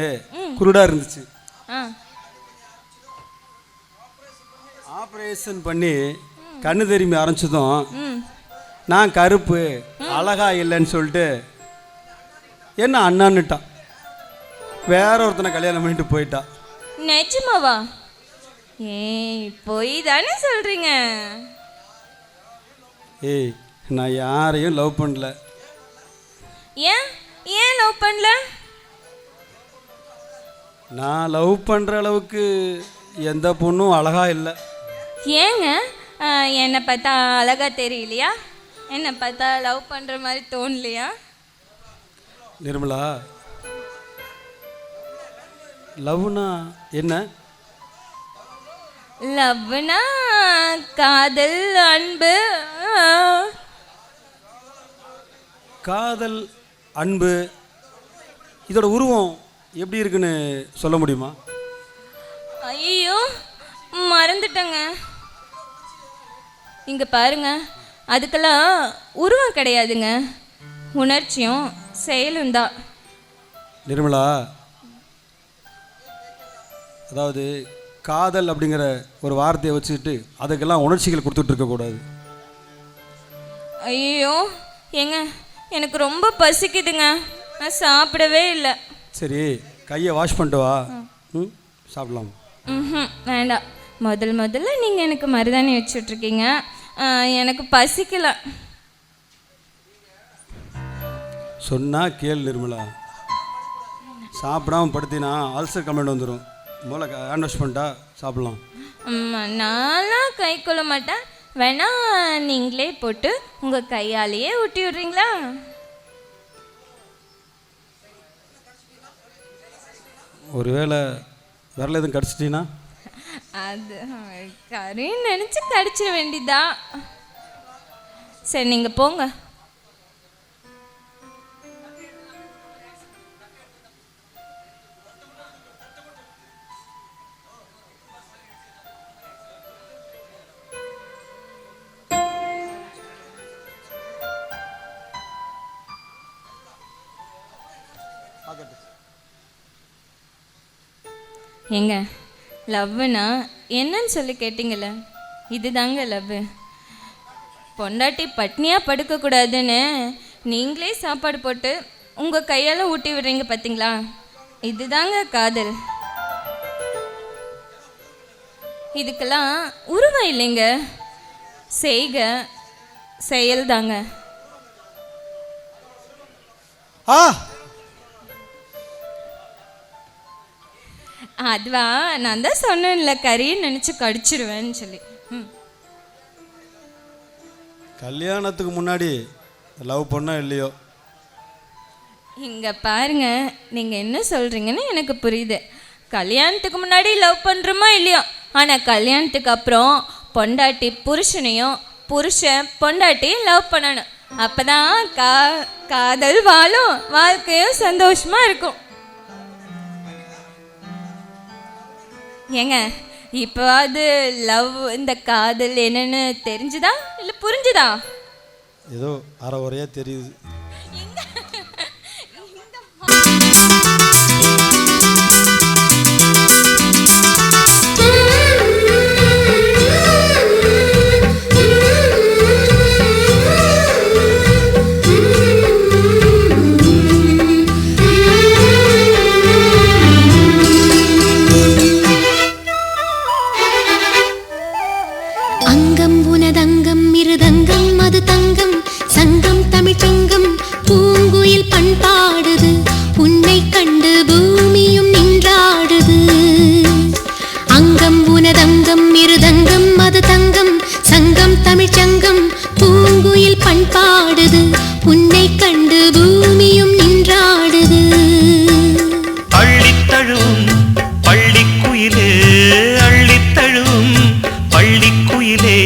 S8: குருடாக இருந்துச்சு. ஆப்ரேஷன் பண்ணி கண்ணு திரும்பி ஆரம்பிச்சதும் நான் கருப்பு அழகா இல்லைன்னு சொல்லிட்டு என்ன அண்ணான்னுட்டான். வேற ஒருத்தனை கல்யாணம் பண்ணிட்டு போயிட்டான்.
S5: நிஜமாவா? ஏய் போய் தானே சொல்றீங்க?
S8: ஏய் நான் யாரையும் லவ் பண்ணல.
S5: ஏன் ஏன் லவ் பண்ணல?
S8: நான் லவ் பண்ணுற அளவுக்கு எந்த பொண்ணும் அழகா இல்லை.
S5: ஏங்க என்னை பார்த்தா அழகா தெரியலையா? என்னை பார்த்தா லவ் பண்ணுற மாதிரி தோணலையா?
S8: நிர்மலா, லவ்னா என்ன?
S5: லவ்னா காதல், அன்பு.
S8: காதல், அன்பு, இதோட உருவம் எப்படி இருக்குன்னு சொல்ல முடியுமா?
S5: ஐயோ மறந்துட்டேங்க. இங்கே பாருங்க, அதுக்கெல்லாம் உருவம் கிடையாதுங்க, உணர்ச்சியும் செயலும் தான்.
S8: நிர்மலா, அதாவது காதல் அப்படிங்கிற ஒரு வார்த்தையை வச்சுக்கிட்டு அதுக்கெல்லாம் உணர்ச்சிகள் கொடுத்துட்டு இருக்கக்கூடாது.
S5: ஐயோ ஏங்க எனக்கு ரொம்ப பசிக்குதுங்க, நான் சாப்பிடவே இல்லை.
S8: சரி கையை வாஷ் பண்ணிட்டு வா, சாப்பிடலாம்.
S5: வேண்டாம், முதல்ல நீங்கள் எனக்கு மருதாணி வச்சுட்ருக்கீங்க, எனக்கு பசிக்கல.
S8: சொன்னால் கேள் நிர்மலா, சாப்பிடாம படுத்தினா அல்சர் கம்ப்ளைண்ட் வந்துடும். மூளை ஹேண்ட் வாஷ் பண்ணிட்டா சாப்பிட்லாம்.
S5: நான்லாம் கை கொள்ள மாட்டேன், வேணா நீங்களே போட்டு உங்கள் கையாலேயே ஊட்டி விட்றீங்களா?
S8: ஒருவேளை விரல எதுவும் கடிச்சிட்டீங்கன்னா?
S5: அது கறின்னு நினச்சி கடிச்சிட வேண்டியதா. சரி நீங்கள் போங்க. ஏங்க லவ்னா என்னன்னு சொல்லி கேட்டிங்கள, இதுதாங்க லவ். பொண்டாட்டி பட்னியாக படுக்கக்கூடாதுன்னு நீங்களே சாப்பாடு போட்டு உங்கள் கையால் ஊட்டி விடுறீங்க பார்த்தீங்களா, இதுதாங்க காதல். இதுக்கெல்லாம் உருவம் இல்லைங்க, செய்க செயல் தாங்க. அதுவா நான் தான் சொன்னேன்ல, கறின்னு நினச்சி கடிச்சிடுவேன்னு சொல்லி.
S8: கல்யாணத்துக்கு முன்னாடி லவ் பண்ணா இல்லையோ?
S5: இங்கே பாருங்க, நீங்கள் என்ன சொல்கிறீங்கன்னு எனக்கு புரியுது. கல்யாணத்துக்கு முன்னாடி லவ் பண்ணுறோமோ இல்லையோ, ஆனால் கல்யாணத்துக்கு அப்புறம் பொண்டாட்டி புருஷனையும் புருஷன் பொண்டாட்டியும் லவ் பண்ணணும். அப்போ தான் காதல் வாழும், வாழ்க்கையும் சந்தோஷமாக இருக்கும். ஏங்க இப்போவாது லவ், இந்த காதல் என்னன்னு தெரிஞ்சுதா இல்லை புரிஞ்சுதா?
S8: ஏதோ அரை குறையா தெரியுது.
S11: தங்கம் சங்கம் தமிழ்ச்சங்கம் பூங்குயில் பண்பாடுது உன்னை கண்டு பூமியும் நின்றாடுது அங்கம் உனதங்கம் இருதங்கம் அது தங்கம் சங்கம் தமிழ்ச்சங்கம் பூங்குயில் பண்பாடுது உன்னை கண்டு பூமியும் நின்றாடுது
S6: அள்ளித்தழுவும் பள்ளிக்குயிலே அள்ளித்தழுவும் பள்ளிக்குயிலே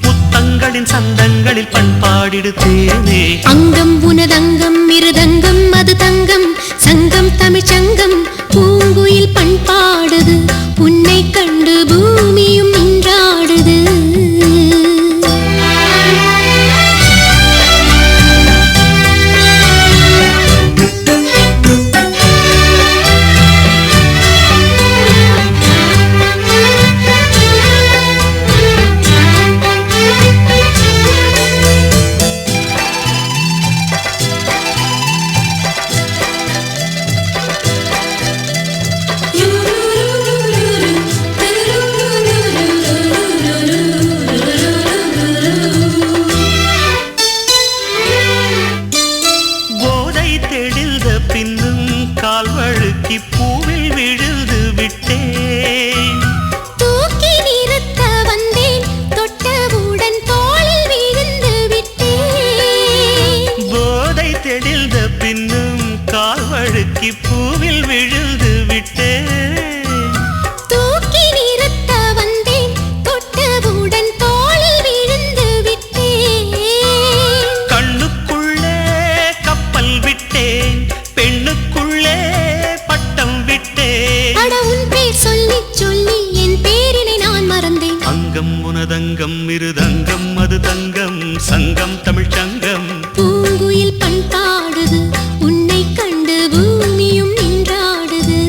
S6: முத்தங்களின் சந்தங்களில் பண்பாடிடுதேனே
S11: அங்கம் உனதங்கம் இருதங்கம் அது தங்கம் சங்கம் தமிழ்ச்சங்கம் பூங்குயில் பண்பாடுது உன்னை கண்டு பூமியும் நின்றாடுது
S6: பூவில் விழுந்து விட்டேன்
S11: தூக்கி நிறுத்த வந்தேன் தொட்டவுடன் தோளில் விழுந்து விட்டேன்
S6: கண்ணுக்குள்ளே கப்பல் விட்டேன் பெண்ணுக்குள்ளே பட்டம் விட்டேன்
S11: அட உன் பேர் சொல்லி சொல்லி என் பேரினை நான் மறந்தேன்
S6: அங்கம் உனதங்கம் இருதங்கம் அது தங்கம் சங்கம் தமிழ்ச்சங்கம்
S11: பூங்குயில் பண்பாடுது உன்னை கண்டு பூமியும் நின்றாடுது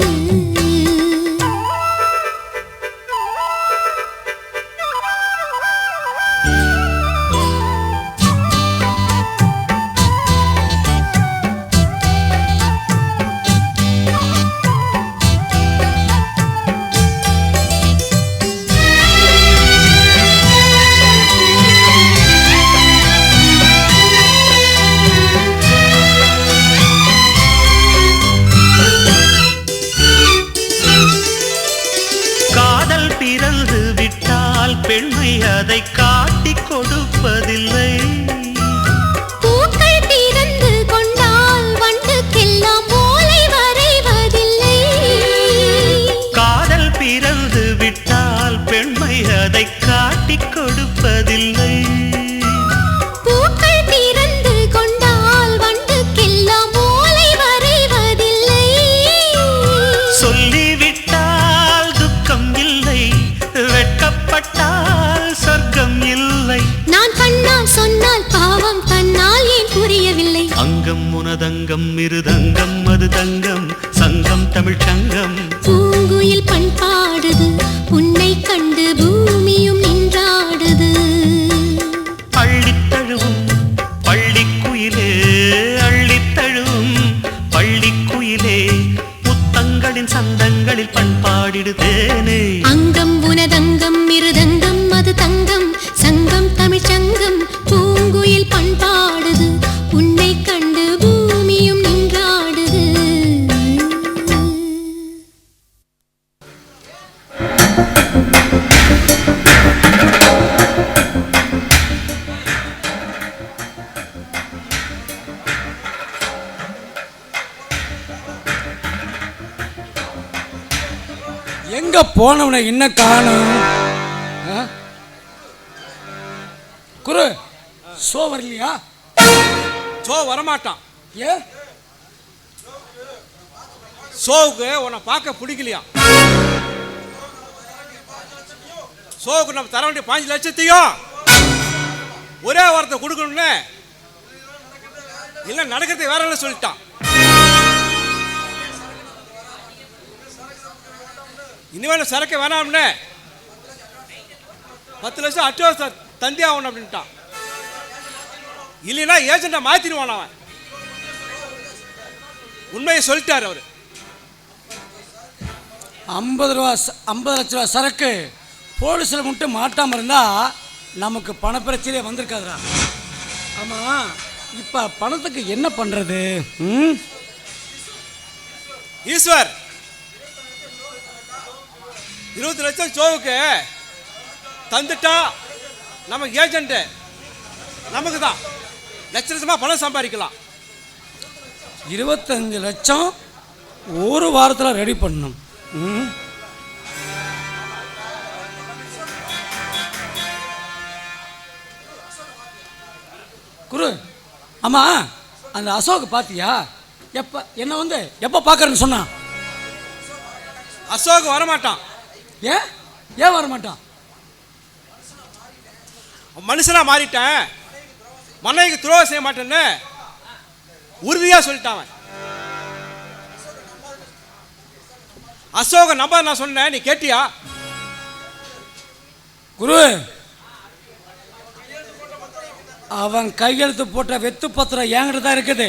S6: பெண்மை அதை காட்டிக் கொடுப்பதில்லை
S11: பூக்கள் திறந்து கொண்டால் வண்டுக்கெல்லாம் ஓலை வரைவதில்லை
S6: காதல் பிறந்து விட்டால் பெண்மை அதை காட்டிக் கொடுப்பதில்லை
S11: பூக்கள் திறந்து கொண்டால் வண்டுக்கெல்லாம் ஓலை வரைவதில்லை
S6: சொல்லிவிட்டால் துக்கம் இல்லை வெட்கப்பட்டால் சொர்க்கம் இல்லை
S11: நான் கண்ணால் சொன்னால் பாவம் தன்னால் ஏன் புரியவில்லை
S6: அங்கம் உனதங்கம் இருதங்கம் அது தங்கம் சங்கம் தமிழ்ச்சங்கம்
S11: பூங்குயில் பண்பாடுது உன்னை கண்டு பூமியும் நின்றாடுது
S6: அள்ளித்தழுவும் பள்ளிக்குயிலே அள்ளித்தழுவும் பள்ளிக்குயிலே முத்தங்களின் சந்தங்களில் பண்பாடிடுதேனே
S11: அங்கம் உனதங்கம் இருதங்கம் அது தங்கம் சங்கம் தமிழ்ச்சங்கம் பூங்குயில் பண்பாடுது உன்னை கண்டு பூமியும் நின்றாடுது
S9: எங்க போனவனை இன்னும் காணும் குரு சோ வரலையா
S3: சோ வரமாட்டான்
S9: ஏன்
S3: சோவுக்கு உன்னை பார்க்க பிடிக்கலையா சோவுக்கு நம்ம தர வேண்டிய 5 லட்சத்தையும் ஒரே வாரத்தை கொடுக்கணும்னு இல்லை நடக்கிறதுக்கு வேற என்ன சொல்லிட்டான் இனிமேல் சரக்கு வேணாம்னு 10 லட்சம் அட்வான்ஸ் தந்தே ஆகணும் அப்படின்ட்டான் இல்லைன்னா ஏஜெண்டை மாற்றிடுவான் அவன் உண்மையை சொல்லிட்டார் அவர்
S9: 50 லட்ச ரூபா சரக்கு போலீஸில் மட்டும் மாட்டாமல் இருந்தால் நமக்கு பணப்பிரச்சனையே வந்திருக்காதுடா ஆமா இப்ப பணத்துக்கு என்ன பண்றது? ம்,
S12: ஈஸ்வர் 20 லட்சம் ஷோவுக்கு தந்துட்டா நம்ம ஏஜென்ட் நமக்கு தான் லட்சமா பணம் சம்பாதிக்கலாம்.
S9: 25 லட்சம் ஒரு வாரத்தில் ரெடி பண்ணணும். ம், குரு, ஆமா அந்த அசோக் பாத்தியா? எப்போ பார்க்கறேன்னு சொன்னான்?
S12: அசோக் வரமாட்டான்.
S9: ஏன் வரமாட்டான்?
S12: மனுஷனா மாறிட்டேன், மனைவிக்கு துரோகம் செய்ய மாட்டேன்னு உறுதியா சொல்லிட்டான். அசோக நம்பர் நான் சொன்னேன், நீ கேட்டியா?
S9: குரு, அவன் கையெழுத்து போட்ட வெத்து பத்திரம் என்கிட்ட தான் இருக்குது.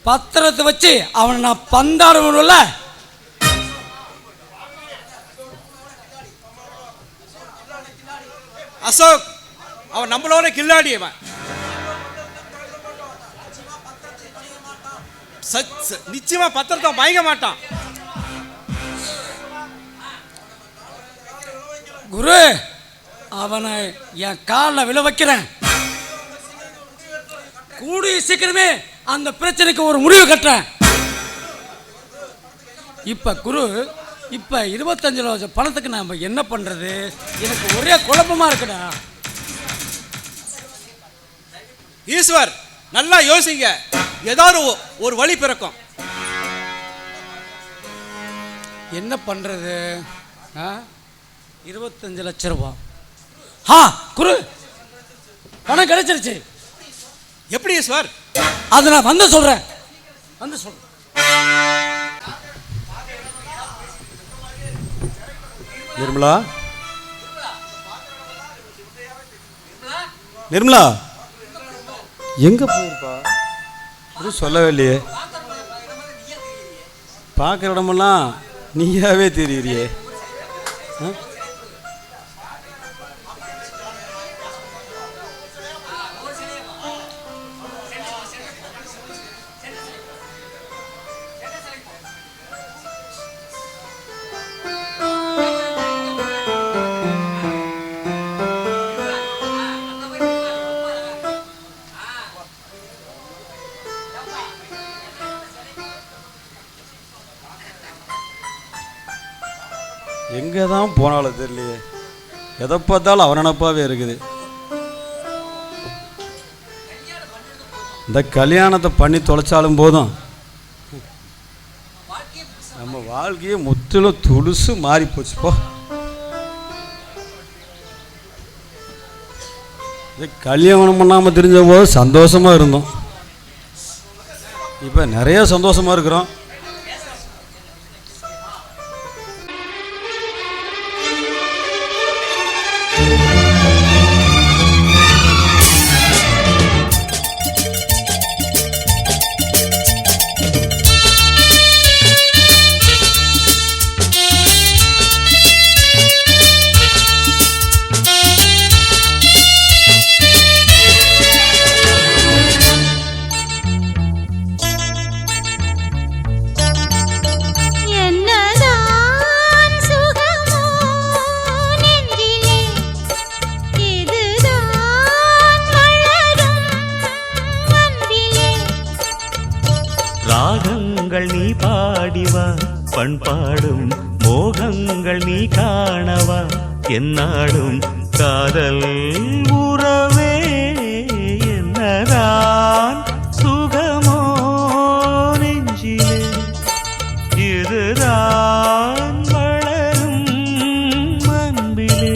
S9: பத்திரத்தை வச்சு அவனை நான் பந்தாடுவல.
S12: அசோக் அவன் நம்மளோட கில்லாடி. அவன் நிச்சயமா பத்திரத்தை வாங்க மாட்டான்.
S9: குரு, அவனை என் காலில் விழ வைக்கிறேன். கூடிய சீக்கிரமே அந்த பிரச்சனைக்கு ஒரு முடிவு கட்டுறேன். இப்ப குரு, இப்ப 25 லட்சம் பணத்துக்கு நாம என்ன பண்றது? எனக்கு ஒரே குழப்பமா இருக்குடா.
S12: ஈஸ்வர் நல்லா யோசிங்க, ஏதாவது ஒரு வழி பிறக்கும்.
S9: என்ன பண்றது? 25 லட்சம் ரூபாய். குரு, பணம் கிடைச்சிருச்சு.
S12: எப்படி ஈஸ்வர்?
S9: அது நான் வந்து சொல்றேன்.
S8: நிர்மலா, நிர்மலா எங்க போயிருப்பா? எதுவும் சொல்லவே இல்லையே. பார்க்குற இடமெல்லாம் நீயாவே தெரியுறியே. எங்கே தான் போனாலும் தெரியலையே. எதை பார்த்தாலும் அவன் நினப்பாவே இருக்குது. இந்த கல்யாணத்தை பண்ணி தொலைச்சாலும் போதும், நம்ம வாழ்க்கையே முற்றிலும் துளுசு மாறி போச்சு. போ, இது கல்யாணம் பண்ணாமல் தெரிஞ்ச போது சந்தோஷமாக இருந்தோம். இப்போ நிறைய சந்தோஷமாக இருக்கிறோம்.
S6: ராகங்கள் நீ பாடிவா, பண்பாடும் மோகங்கள் நீ காணவா, என்னாடும் காதல் உறவே என்னதான் சுகமோ நெஞ்சிலே, இதுதான் வளரும் அன்பிலே.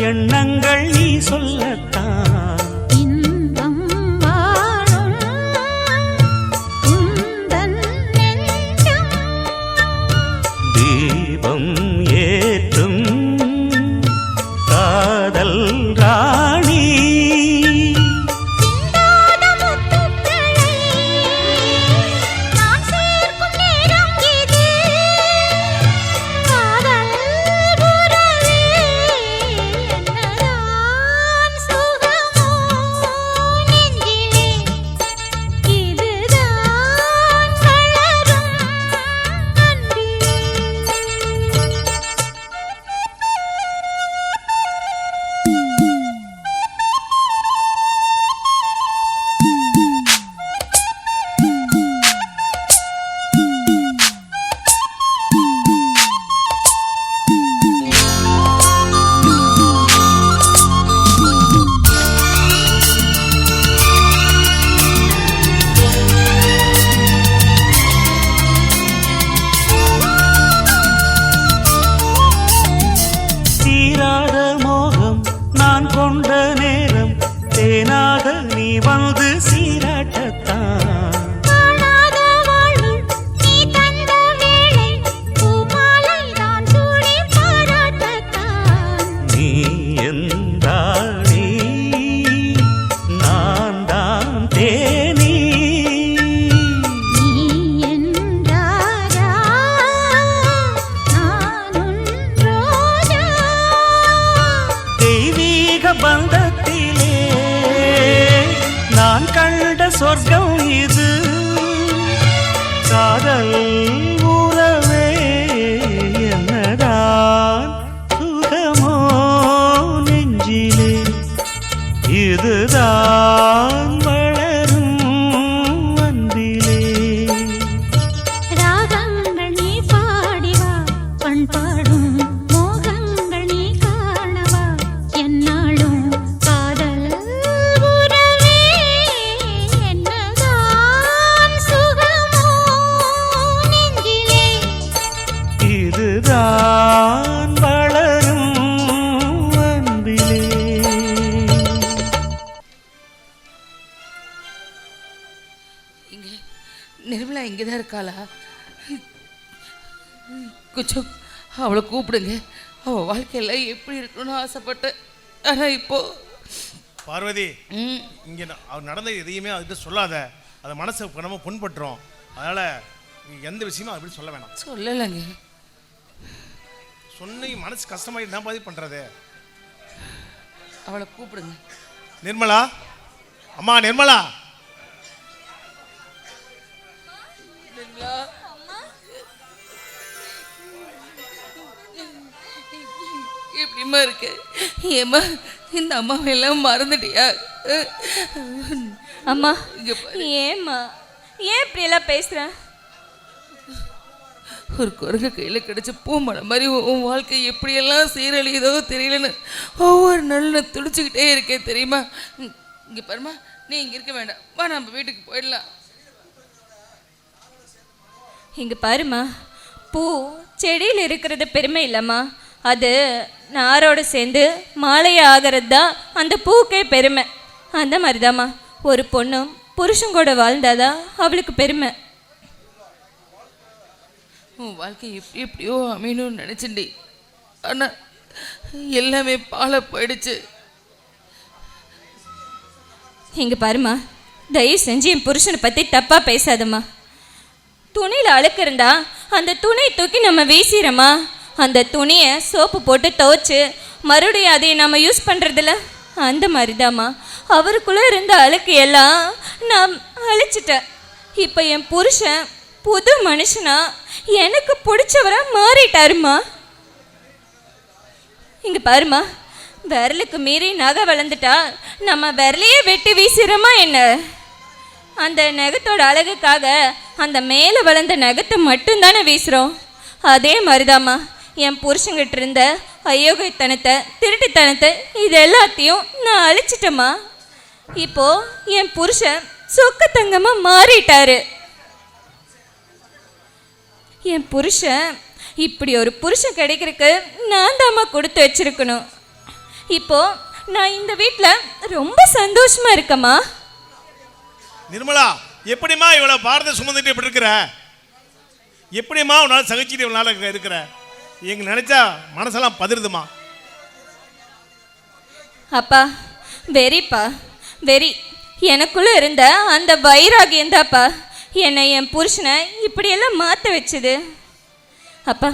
S6: எண்ணங்கள் நீ சொல்லத்தான்
S11: இன்பம் வாழும் உந்தன் நெஞ்சம்
S6: தீபம் ஏற்றும் காதல் ராணி
S11: சிந்தாத முத்துக்களை நான் சேர்க்கும் நேரம் இது காதல் உறவே என்னதான் சுகமோ நெஞ்சிலே இதுதான் வளரும் அன்பிலே
S6: தீராத மோகம் நான் கொண்ட நேரம் தேனாக நீ வந்து சீராட்டத்தான்
S11: காணாத வாழ்வு நீ தந்த வேளை பூமாலை தான் சூடி பாராட்டத்தான்
S6: நீ என்றாளி நான் தான் தேனி
S11: நீ என்றாரா நான் உன் ரோஜா
S6: தெய்வீக பந்தத்திலே நான் கண்ட சொர்க்கம் இது காதல் உறவே என்னதான் சுகமோ நெஞ்சிலே இதுதான் வளரும் அன்பிலே
S11: ராகங்கள் நீ பாடிவா பண்பாடும் மோகங்கள் நீ காணவா என்னாலும் காதல் உறவே என்னதான் சுகமோ நெஞ்சிலே
S6: இதுதான் வளரும் அன்பிலே
S4: இங்க நிர்மலா இங்கே தான் இருக்காளா? கொஞ்சம் அவளை கூப்பிடுங்க. அவள் வாழ்க்கையில் எப்படி இருக்கணும்னு ஆசைப்பட்டேன். ஆனால் இப்போ
S3: பார்வதி, இங்கே அவர் நடந்த எதையுமே அதுக்கு சொல்லாத. அதை மனசை நம்ம புண்பட்டுரும். அதனால் நீ எந்த விஷயமும் அப்படி சொல்ல வேணாம்.
S4: சொல்லலைங்க.
S3: சொன்ன மனசு கஷ்டமாகி என்ன பாதி பண்ணுறது?
S4: அவளை கூப்பிடுங்க.
S3: நிர்மலா, அம்மா நிர்மலா.
S4: எப்படிமா இருக்கு? ஏம்மா இந்த அம்மாவெல்லாம் மறந்துட்டியா?
S5: அம்மா
S4: இங்க பாரு.
S5: ஏம்மா ஏன் இப்படியெல்லாம் பேசுற?
S4: ஒரு குரங்கு கையில் கிடைச்ச பூமலை மாதிரி உன் வாழ்க்கை எப்படியெல்லாம் சீரழியதோ தெரியலன்னு ஒவ்வொரு நாளும் நான் துடிச்சுக்கிட்டே இருக்கேன் தெரியுமா? இங்கே பாருமா, நீ இங்கே இருக்க வேண்டாம், வா நம்ம வீட்டுக்கு போயிடலாம்.
S5: இங்க பாருமா, பூ செடியில் இருக்கிறது பெருமை இல்லைம்மா, அது நாரோடு சேர்ந்து மாலையை ஆகிறது தான் அந்த பூக்கே பெருமை. அந்த மாதிரிதாம்மா ஒரு பொண்ணும் புருஷன் கூட வாழ்ந்தாதான் அவளுக்கு பெருமை.
S4: உன் வாழ்க்கை எப்படி எப்படியோ அமையணும்னு நினச்சிண்டி, ஆனால் எல்லாமே பாழ போயிடுச்சு.
S5: இங்க பாருமா, தயவு செஞ்சு என் புருஷனை பற்றி தப்பாக பேசாதம்மா. துணியில் அழுக்கு இருந்தா அந்த துணியை தூக்கி நம்ம வீசிடுறோமா, அந்த துணியை சோப்பு போட்டு துவைச்சு மறுபடியும் அதை நம்ம யூஸ் பண்ணுறதில்ல. அந்த மாதிரி தாம்மா அவருக்குள்ளே இருந்த அழுக்கு எல்லாம் நான் அழிச்சிட்டேன். இப்போ என் புருஷன் புது மனுஷனா எனக்கு பிடிச்சவரா மாறிட்டாருமா. இங்கே பாருமா, விரலுக்கு மீறி நகை வளர்ந்துட்டா நம்ம விரலையே வெட்டி வீசிடுறோமா என்ன? அந்த நகத்தோட அழகுக்காக அந்த மேலே வளர்ந்த நகத்தை மட்டும்தானே வீசுகிறோம். அதே மாதிரிதாம்மா என் புருஷங்கிட்ட இருந்த அயோக்கியத்தனத்தை, திருட்டுத்தனத்தை, இது எல்லாத்தையும் நான் அழிச்சிட்டேம்மா. இப்போ என் புருஷன் சொக்க தங்கமாக மாறிட்டாரு. என் புருஷன் இப்படி ஒரு புருஷன் கிடைக்கிறதுக்கு நான் தாம்மா கொடுத்து வச்சிருக்கணும். இப்போ நான் இந்த வீட்டில் ரொம்ப சந்தோஷமா இருக்கேம்மா.
S3: நிர்மலா, எப்படிம்மா இவ்வளவு பாரத சுமந்துட்டு இப்படி இருக்கிற? எப்படிம்மா உன்னால சகிச்சுட்டு இவ்வளவு நாள் இருக்கிற? எங்க நினைச்சா மனசெல்லாம் பதறுதுமா.
S5: அப்பா வெறிப்பா வெறி. எனக்குள்ள இருந்த அந்த வைராகியம் தாப்பா என்னை என் புருஷனை இப்படியெல்லாம் மாற்ற வச்சுது. அப்பா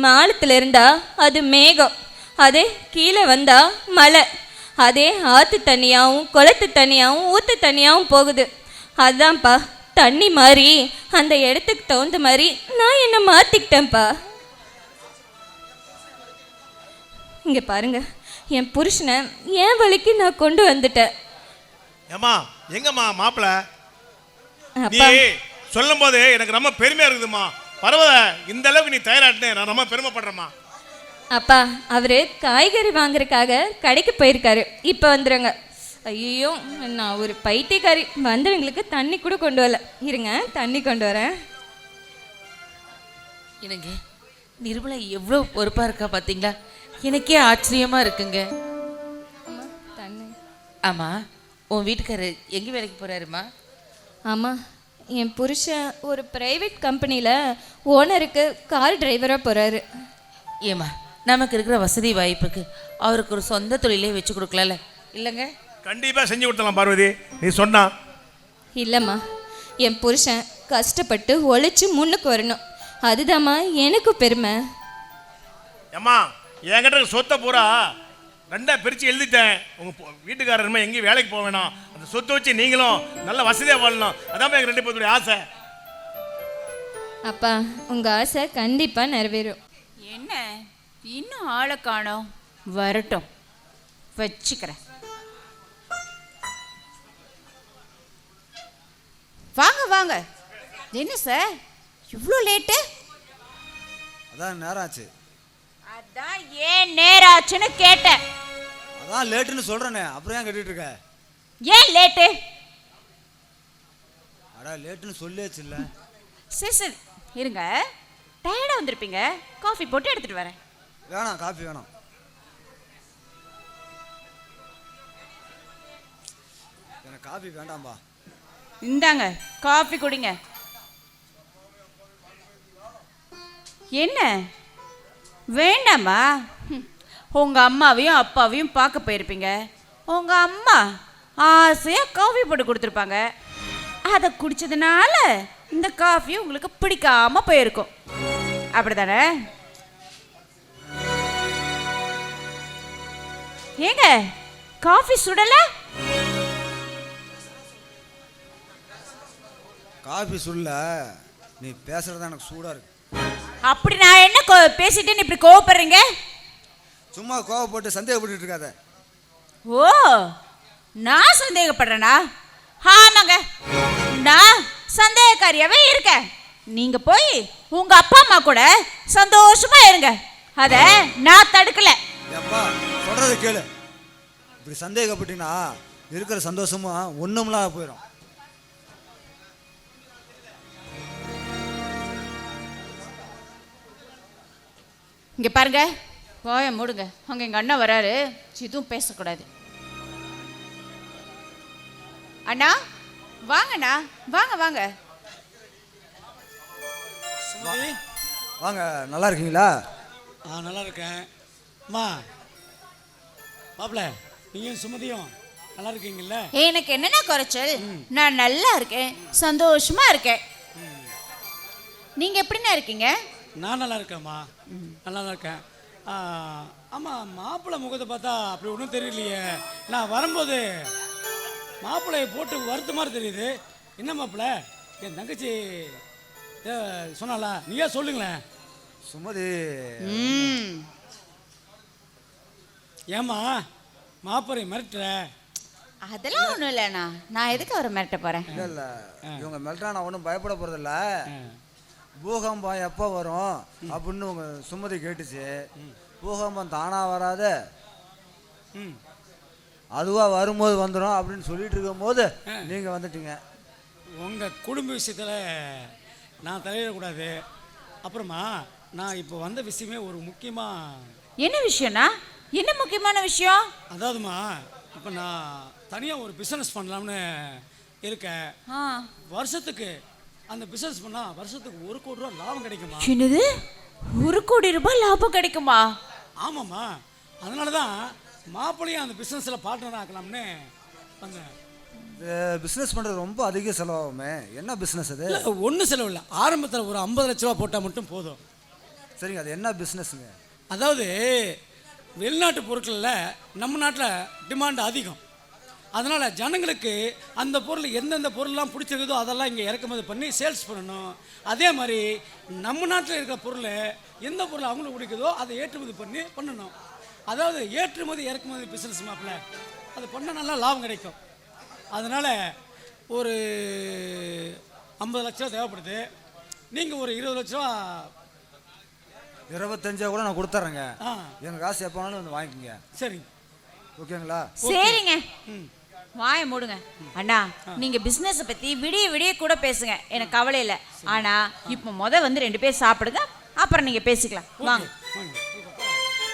S5: மாலத்தில் இருந்தா அது மேகம், அதே கீழே வந்தா மழை, அதே ஆற்று தண்ணியாகவும் குளத்து தண்ணியாகவும் ஊற்று தண்ணியாகவும் போகுது. அதுதான்ப்பா தண்ணி மாதிரி அந்த இடத்துக்கு தகுந்த மாதிரி நான் என்னை மாற்றிக்கிட்டேன்ப்பா. இங்கே பாருங்க, என் புருஷனை என் வழிக்கு நான் கொண்டு வந்துட்டேன்.
S3: ஏமா எங்கம்மா மாப்பிள்ள? நீ
S5: அப்பா
S3: சொல்லும் போது எனக்கு ரொம்ப பெருமையா இருக்குதுமா. பரவாயில்ல, இந்த அளவுக்கு நீ தயாராட்டினே நான் ரொம்ப பெருமைப்படுறேம்மா.
S5: அப்பா அவரு காய்கறி வாங்குறதுக்காக கடைக்கு போயிருக்காரு, இப்போ வந்துடுங்க. ஐயோ நான் ஒரு பைத்தியக்காரி, வந்தவங்களுக்கு தண்ணி கூட கொண்டு வரல. இருங்க தண்ணி கொண்டு வரேன்.
S4: எனக்கு நிர்மலா எவ்வளோ பொறுப்பாக இருக்கா பார்த்தீங்களா? எனக்கே ஆச்சரியமாக இருக்குங்க.
S5: அம்மா தண்ணி.
S4: ஆமாம், உன் வீட்டுக்காரர் எங்கே வேலைக்கு போகிறாருமா?
S5: ஆமாம், என் புருஷன் ஒரு ப்ரைவேட் கம்பெனியில் ஓனருக்கு கார் டிரைவராக போகிறாரு.
S4: ஏம்மா, நமக்கு இருக்கிற வசதி வாய்ப்புக்கு அவருக்கு ஒரு சொந்த தொழிலே வச்சு கொடுக்கலாம்ல, இல்லைங்க?
S3: கண்டிப்பா செஞ்சு கொடுத்தலாம் பார்வதி, நீ சொன்னா.
S5: இல்லைம்மா, என் புருஷன் கஷ்டப்பட்டு உழைச்சி முன்னுக்கு வரணும், அதுதாம்மா எனக்கு பெருமை.
S3: ஏம்மா என்கிட்ட சொத்தை பூரா ரெண்டா பிரித்து எழுதிட்டேன். உங்கள் வீட்டுக்காரருமே எங்கேயும் வேலைக்கு போக வேணாம், அந்த சொத்தை வச்சு நீங்களும் நல்ல வசதியாக வாழணும். அதான் எங்கள் ரெண்டு பேருடைய ஆசை.
S5: அப்பா உங்கள் ஆசை கண்டிப்பாக நிறைவேறும்.
S2: என்ன இன்னும் ஆளை காணோம்? வரட்டும், வச்சுக்கிறேன். வாங்க வாங்க. என்ன சார் இவ்வளோ லேட்டு?
S1: அதான் நேரம் ஆச்சு.
S2: அதான் ஏன் நேரம் ஆச்சுன்னு கேட்டேன்.
S1: அதான் லேட்டுன்னு சொல்கிறேனே, அப்புறம் ஏன் கேட்டுட்டு இருக்க?
S2: ஏன் லேட்டு?
S1: அடா லேட்டுன்னு சொல்லியாச்சு இல்லை?
S2: சரி சரி இருங்க, டயர்டாக வந்திருப்பீங்க, காஃபி போட்டு எடுத்துகிட்டு வரேன்.
S1: வேணாம், காஃபி வேணாம். எனக்கு காஃபி வேண்டாம்பா.
S2: இந்தாங்க காஃபி குடிங்க. என்ன வேண்டாமா? உங்கள் அம்மாவையும் அப்பாவையும் பார்க்க போயிருப்பீங்க, உங்கள் அம்மா ஆசையாக காஃபி போட்டு கொடுத்துருப்பாங்க, அதை குடித்ததுனால இந்த காஃபி உங்களுக்கு பிடிக்காம போயிருக்கும், அப்படிதானே? ஏங்க காஃபி சுடல?
S1: காஃபி சுடல, நீ பேசுறது எனக்கு சூடாக இருக்கு.
S2: அப்படி நான் என்ன பேசிட்டேன்னு இப்படி கோவப்படுறீங்க?
S1: சும்மா கோவப்பட்டு சந்தேகப்பட்டு இருக்காத.
S2: ஓ, நான் சந்தேகப்படுறேனா? ஆமாங்க, நான் சந்தேகக்காரியாவே இருக்கேன். நீங்க போய் உங்க அப்பா அம்மா கூட சந்தோஷமா இருங்க, அத நான் தடுக்கல.
S1: ஏப்பா சொல்றது கேளு. இப்படி சந்தேகப்பட்டினா இருக்கிற சந்தோஷமும் ஒண்ணுமில்லாம போயிடும்.
S2: இங்க பாருங்க, வாயை மூடுங்க. அங்க எங்க அண்ணா வராரு, எதுவும் பேசக்கூடாது. அண்ணா வாங்கண்ணா, வாங்க வாங்க.
S1: வாங்க, நல்லா இருக்கீங்களா?
S9: நல்லா இருக்கேன். அம்மா மாப்பிள்ள, நீயும் சுமதியும் நல்லா இருக்கீங்கல்ல?
S2: எனக்கு என்னென்ன குறைச்சல்? நான் நல்லா இருக்கேன், சந்தோஷமா இருக்கேன். நீங்க எப்படிண்ணா இருக்கீங்க?
S9: நான் நல்லா இருக்கேம்மா, நல்லா தான் இருக்கேன். ஆமாம், மாப்பிள்ளை முகத்தை பார்த்தா அப்படி ஒன்றும் தெரியலையே. நான் வரும்போது மாப்பிள்ளையை போட்டு வருத்த மாதிரி தெரியுது. என்ன மாப்பிள்ளை, என் தங்கச்சி சொன்னாலா? நீயா சொல்லுங்களேன்.
S1: சுமதி
S9: ஏம்மா மாப்பிள்ளை மிரட்டுற?
S2: அதெல்லாம் ஒன்றும் இல்லைண்ணா, நான் எதுக்கு அவரை மிரட்ட போறேன்?
S1: இல்லை இல்லை, இவங்க மிரட்டா நான் ஒன்றும் பயப்பட போகிறதில்ல. பூகம்பம் எப்போ வரும் அப்படின்னு உங்க சுமதி கேட்டுச்சு. பூகம்பம் தானாக வராத, அதுவாக வரும்போது வந்துடும் அப்படின்னு சொல்லிட்டு இருக்கும்போது நீங்கள் வந்துட்டீங்க.
S9: உங்கள் குடும்ப விஷயத்தில் நான் தலையிடக்கூடாது. அப்புறமா நான் இப்போ வந்த விஷயமே ஒரு முக்கியமாக.
S2: என்ன விஷயம்னா? என்ன முக்கியமான விஷயம்?
S9: அதாவதுமா இப்போ நான் தனியாக ஒரு பிஸ்னஸ் பண்ணலாம்னு இருக்கேன்.
S2: ஆ.
S9: வருஷத்துக்கு அந்த பிஸ்னஸ் பண்ணால் வருஷத்துக்கு 1 கோடி ரூபா லாபம் கிடைக்குமா?
S2: என்னது, 1 கோடி ரூபாய் லாபம் கிடைக்குமா?
S9: ஆமாம்மா, அதனால தான் மாப்பிள்ளையும் அந்த பிஸ்னஸில் பார்ட்னர் ஆக்கலாம்னு வந்தேன்.
S1: பிஸ்னஸ் பண்ணுறது ரொம்ப அதிக செலவாகுமே. என்ன பிஸ்னஸ் அது?
S9: இல்லை, ஒன்றும் செலவு இல்லை. ஆரம்பத்தில் ஒரு 50 லட்ச ரூபா போட்டால் மட்டும் போதும்.
S1: சரிங்க, அது என்ன பிஸ்னஸுங்க?
S9: அதாவது வெளிநாட்டு பொருட்களில் நம்ம நாட்டில் டிமாண்ட் அதிகம். அதனால் ஜனங்களுக்கு அந்த பொருள் எந்தெந்த பொருள்லாம் பிடிச்சிருக்குதோ அதெல்லாம் இங்கே இறக்குமதி பண்ணி சேல்ஸ் பண்ணணும். அதே மாதிரி நம்ம நாட்டில் இருக்கிற பொருள் எந்த பொருள் அவங்களுக்கு பிடிக்குதோ அதை ஏற்றுமதி பண்ணணும். அதாவது ஏற்றுமதி இறக்குமதி பிஸ்னஸ் மாப்பிள்ள அது பண்ண நல்லா லாபம் கிடைக்கும். அதனால் ஒரு 50 லட்ச ரூபா தேவைப்படுது. நீங்கள் ஒரு 20 லட்ச ரூபா
S1: 25 கூட நான் கொடுத்துட்றேங்க. எங்கள் காசு எப்போ வேணாலும் வந்து வாங்கிக்கோங்க.
S9: சரி,
S1: ஓகேங்களா?
S2: சரிங்க, வாயை மூடுங்க. அண்ணா, நீங்க பிசினஸ் பத்தி விடிய விடிய கூட பேசுங்க, எனக்கு கவலை இல்லை. ஆனா இப்போ வந்து 2 பேர் சாப்பிடுங்க, அப்புறம் நீங்க பேசிக்கலாம். வாங்க.